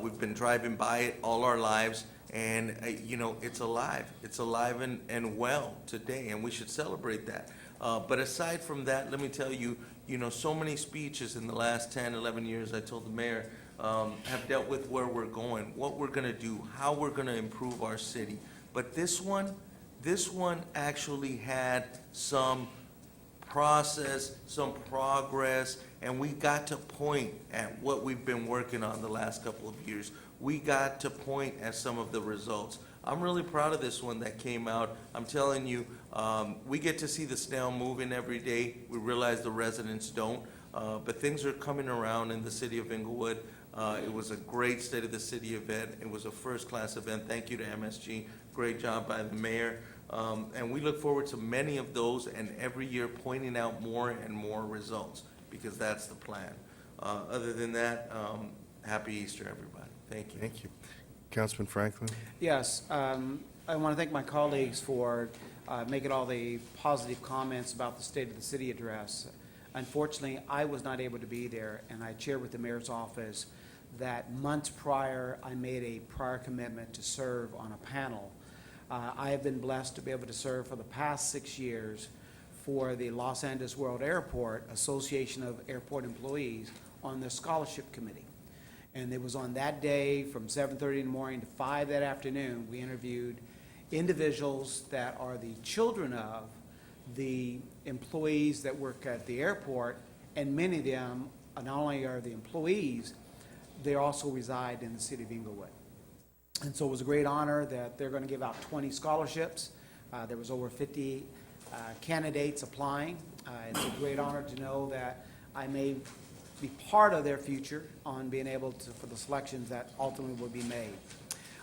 We've been driving by it all our lives, and it's alive. It's alive and well today, and we should celebrate that. But aside from that, let me tell you, so many speeches in the last 10, 11 years, I told the mayor, have dealt with where we're going, what we're going to do, how we're going to improve our city. But this one actually had some process, some progress, and we got to point at what we've been working on the last couple of years. We got to point at some of the results. I'm really proud of this one that came out. I'm telling you, we get to see the snail moving every day. We realize the residents don't, but things are coming around in the city of Inglewood. It was a great State of the City event. It was a first-class event. Thank you to MSG. Great job by the mayor. And we look forward to many of those and every year pointing out more and more results, because that's the plan. Other than that, happy Easter, everybody. Thank you. Thank you. Councilman Franklin? Yes, I want to thank my colleagues for making all the positive comments about the State of the City address. Unfortunately, I was not able to be there, and I shared with the mayor's office that months prior, I made a prior commitment to serve on a panel. I have been blessed to be able to serve for the past 6 years for the Los Angeles World Airport Association of Airport Employees on the scholarship committee. And it was on that day from 7:30 in the morning to 5 that afternoon, we interviewed individuals that are the children of the employees that work at the airport, and many of them not only are the employees, they also reside in the city of Inglewood. And so it was a great honor that they're going to give out 20 scholarships. There was over 50 candidates applying. It's a great honor to know that I may be part of their future on being able to, for the selections that ultimately will be made.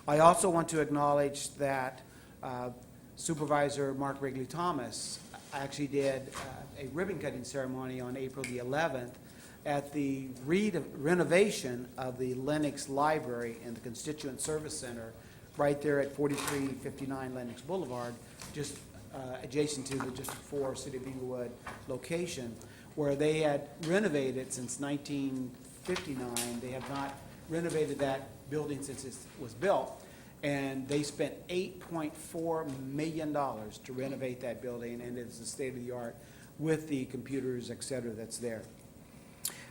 I also want to acknowledge that Supervisor Mark Wrigley-Thomas actually did a ribbon-cutting ceremony on April the 11th at the renovation of the Lennox Library and the Constituent Service Center right there at 4359 Lennox Boulevard, just adjacent to the District 4 City of Inglewood location, where they had renovated since 1959. They have not renovated that building since it was built, and they spent $8.4 million to renovate that building, and it's the state-of-the-art with the computers, et cetera, that's there.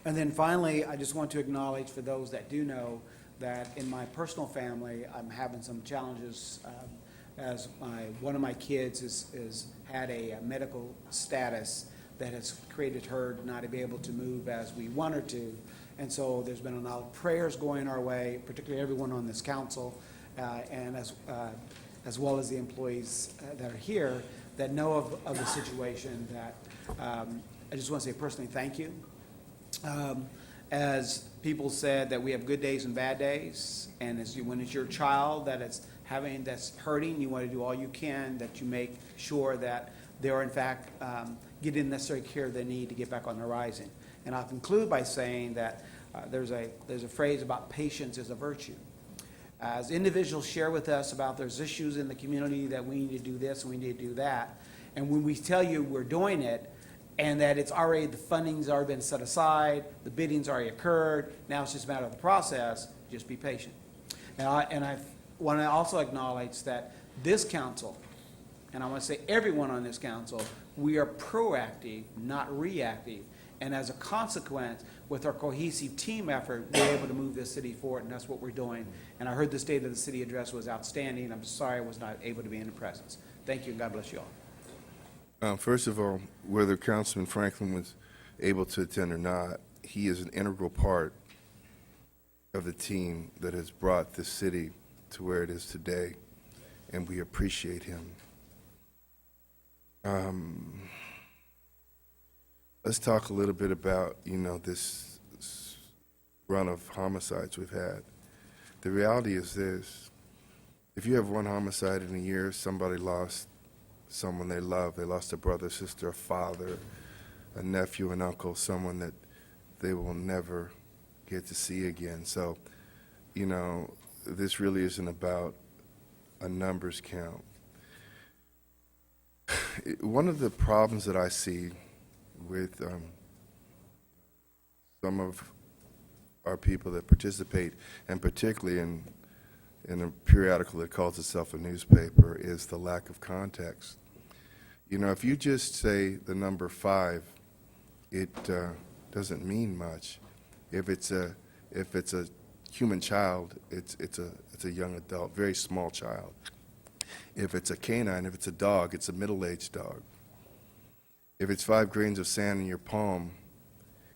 And then finally, I just want to acknowledge, for those that do know, that in my personal family, I'm having some challenges as one of my kids is had a medical status that has created her not to be able to move as we want her to. And so there's been a lot of prayers going our way, particularly everyone on this council, and as well as the employees that are here that know of the situation. That I just want to say personally thank you. As people said, that we have good days and bad days, and when it's your child that's hurting, you want to do all you can that you make sure that they are in fact getting the necessary care they need to get back on the rising. And I'll conclude by saying that there's a phrase about patience is a virtue. As individuals share with us about there's issues in the community that we need to do this and we need to do that, and when we tell you we're doing it, and that it's already, the funding's already been set aside, the bidding's already occurred, now it's just a matter of the process, just be patient. And I want to also acknowledge that this council, and I want to say everyone on this council, we are proactive, not reactive. And as a consequence, with our cohesive team effort, we're able to move this city forward, and that's what we're doing. And I heard the State of the City address was outstanding. I'm sorry I was not able to be in the presence. Thank you, and God bless you all. First of all, whether Councilman Franklin was able to attend or not, he is an integral part of the team that has brought this city to where it is today, and we appreciate him. Let's talk a little bit about, this run of homicides we've had. The reality is this: if you have one homicide in a year, somebody lost someone they love. They lost a brother, sister, a father, a nephew, an uncle, someone that they will never get to see again. So, this really isn't about a numbers count. One of the problems that I see with some of our people that participate, and particularly in a periodical that calls itself a newspaper, is the lack of context. If you just say the number 5, it doesn't mean much. If it's a human child, it's a young adult, very small child. If it's a canine, if it's a dog, it's a middle-aged dog. If it's 5 grains of sand in your palm,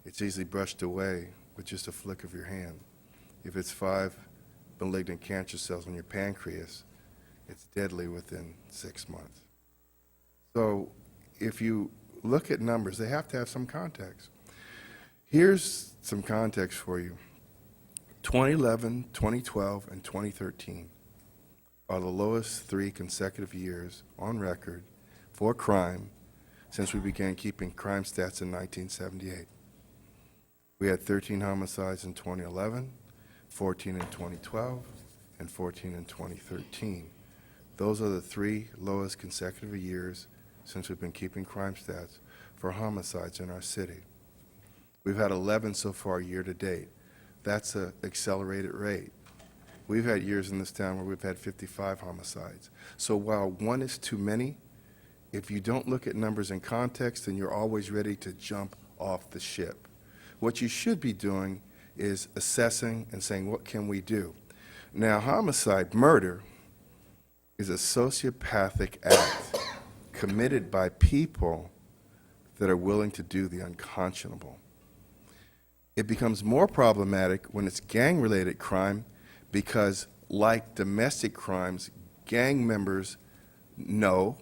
it's easily brushed away with just a flick of your hand. If it's 5 malignant cancer cells on your pancreas, it's deadly within 6 months. So if you look at numbers, they have to have some context. Here's some context for you. 2011, 2012, and 2013 are the lowest 3 consecutive years on record for crime since we began keeping crime stats in 1978. We had 13 homicides in 2011, 14 in 2012, and 14 in 2013. Those are the 3 lowest consecutive years since we've been keeping crime stats for homicides in our city. We've had 11 so far year to date. That's an accelerated rate. We've had years in this town where we've had 55 homicides. So while 1 is too many, if you don't look at numbers in context, then you're always ready to jump off the ship. What you should be doing is assessing and saying, what can we do? Now, homicide, murder, is a sociopathic act committed by people that are willing to do the unconscionable. It becomes more problematic when it's gang-related crime because, like domestic crimes, gang members know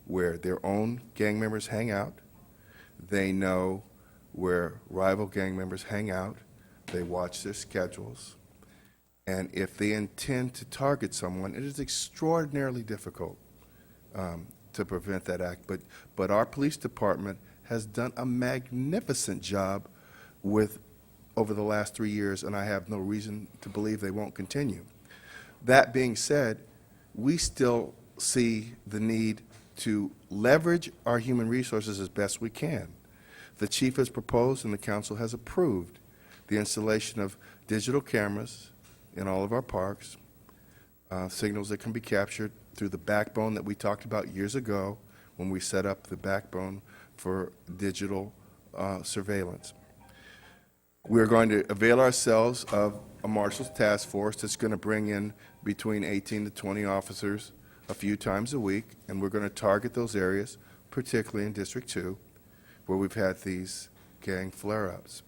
where their own gang members hang out. They know where rival gang members hang out. They watch their schedules. And if they intend to target someone, it is extraordinarily difficult to prevent that act. But our police department has done a magnificent job over the last 3 years, and I have no reason to believe they won't continue. That being said, we still see the need to leverage our human resources as best we can. The chief has proposed and the council has approved the installation of digital cameras in all of our parks, signals that can be captured through the backbone that we talked about years ago when we set up the backbone for digital surveillance. We're going to avail ourselves of a marshal's task force that's going to bring in between 18 to 20 officers a few times a week, and we're going to target those areas, particularly in District 2, where we've had these gang flare-ups.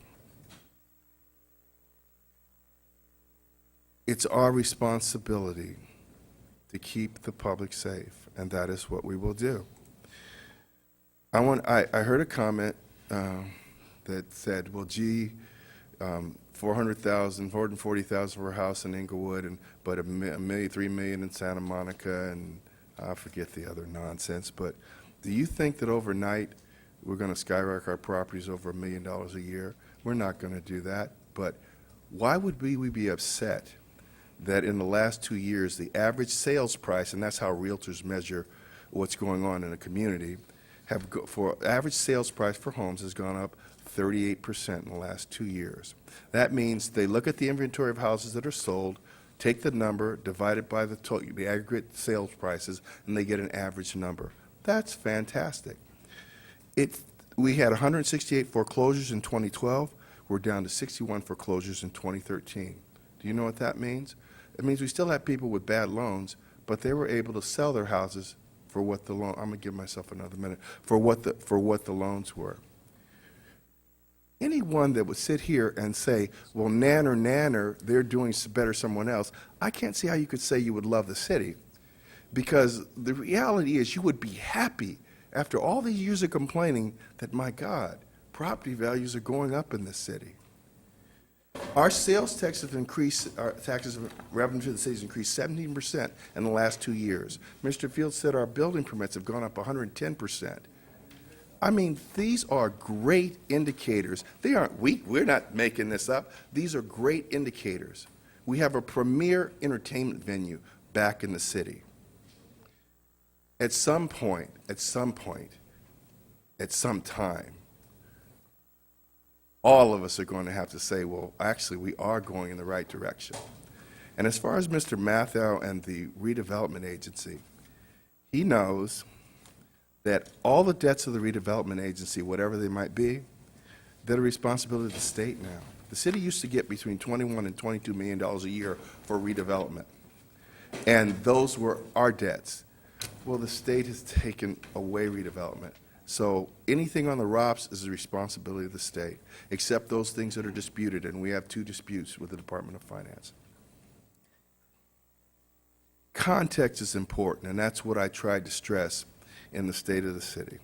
It's our responsibility to keep the public safe, and that is what we will do. I heard a comment that said, well, gee, 440,000 for a house in Inglewood, but $3 million in Santa Monica, and I forget the other nonsense. But do you think that overnight we're going to skyrocket our properties over $1 million a year? We're not going to do that. But why would we be upset that in the last 2 years, the average sales price, and that's how realtors measure what's going on in a community, for average sales price for homes has gone up 38% in the last 2 years. That means they look at the inventory of houses that are sold, take the number, divide it by the aggregate sales prices, and they get an average number. That's fantastic. We had 168 foreclosures in 2012. We're down to 61 foreclosures in 2013. Do you know what that means? It means we still have people with bad loans, but they were able to sell their houses for what the loan, I'm going to give myself another minute, for what the loans were. Anyone that would sit here and say, well, nanner, they're doing better someone else, I can't see how you could say you would love the city. Because the reality is you would be happy after all these years of complaining that, my God, property values are going up in this city. Our sales tax have increased, our taxes of revenue to the city has increased 17% in the last 2 years. Mr. Fields said our building permits have gone up 110%. I mean, these are great indicators. They aren't weak. We're not making this up. These are great indicators. We have a premier entertainment venue back in the city. At some point, at some time, all of us are going to have to say, well, actually, we are going in the right direction. And as far as Mr. Mathau and the redevelopment agency, he knows that all the debts of the redevelopment agency, whatever they might be, they're the responsibility of the state now. The city used to get between $21 and $22 million a year for redevelopment, and those were our debts. Well, the state has taken away redevelopment. So anything on the ROPS is the responsibility of the state, except those things that are disputed, and we have 2 disputes with the Department of Finance. Context is important, and that's what I tried to stress in the state of the city.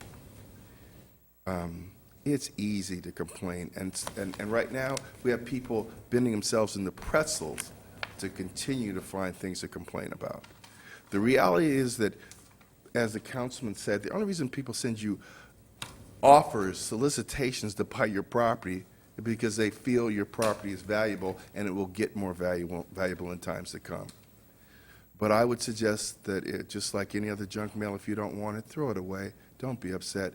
It's easy to complain, and right now, we have people bending themselves into pretzels to continue to find things to complain about. The reality is that, as the councilman said, the only reason people send you offers, solicitations to buy your property is because they feel your property is valuable and it will get more valuable in times to come. But I would suggest that just like any other junk mail, if you don't want it, throw it away. Don't be upset.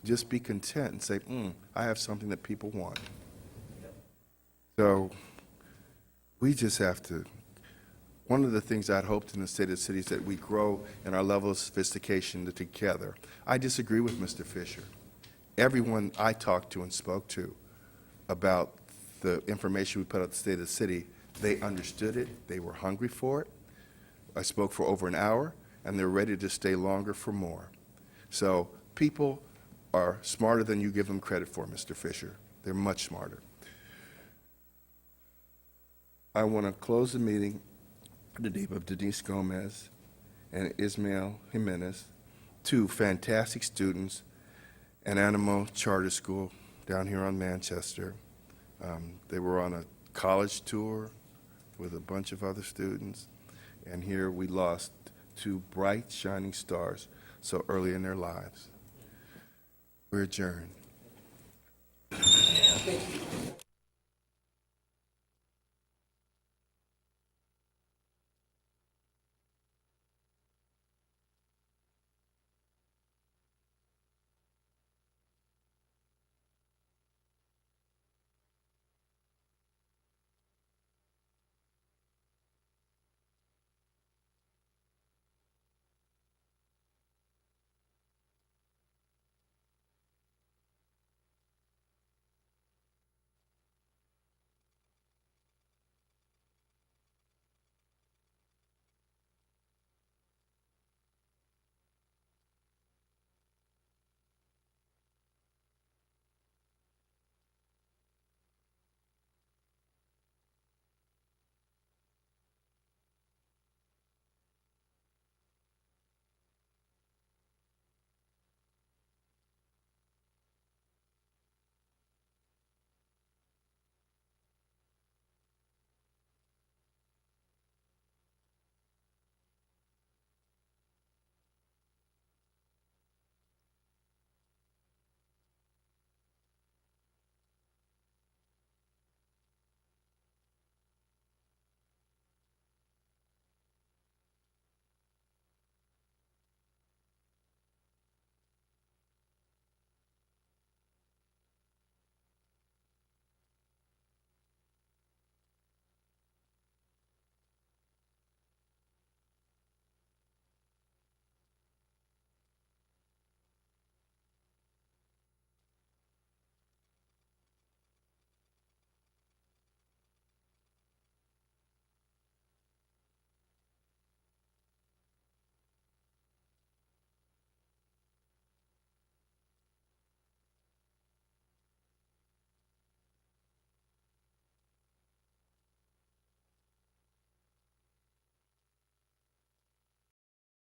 Just be content and say, I have something that people want. So we just have to, one of the things I'd hoped in the state of the city is that we grow in our level of sophistication together. I disagree with Mr. Fisher. Everyone I talked to and spoke to about the information we put out the state of the city, they understood it, they were hungry for it. I spoke for over an hour, and they're ready to stay longer for more. So people are smarter than you give them credit for, Mr. Fisher. They're much smarter. I want to close the meeting in the name of Denise Gomez and Ismael Jimenez, 2 fantastic students at Animo Charter School down here on Manchester. They were on a college tour with a bunch of other students, and here we lost 2 bright, shining stars so early in their lives. We're adjourned. Thank you.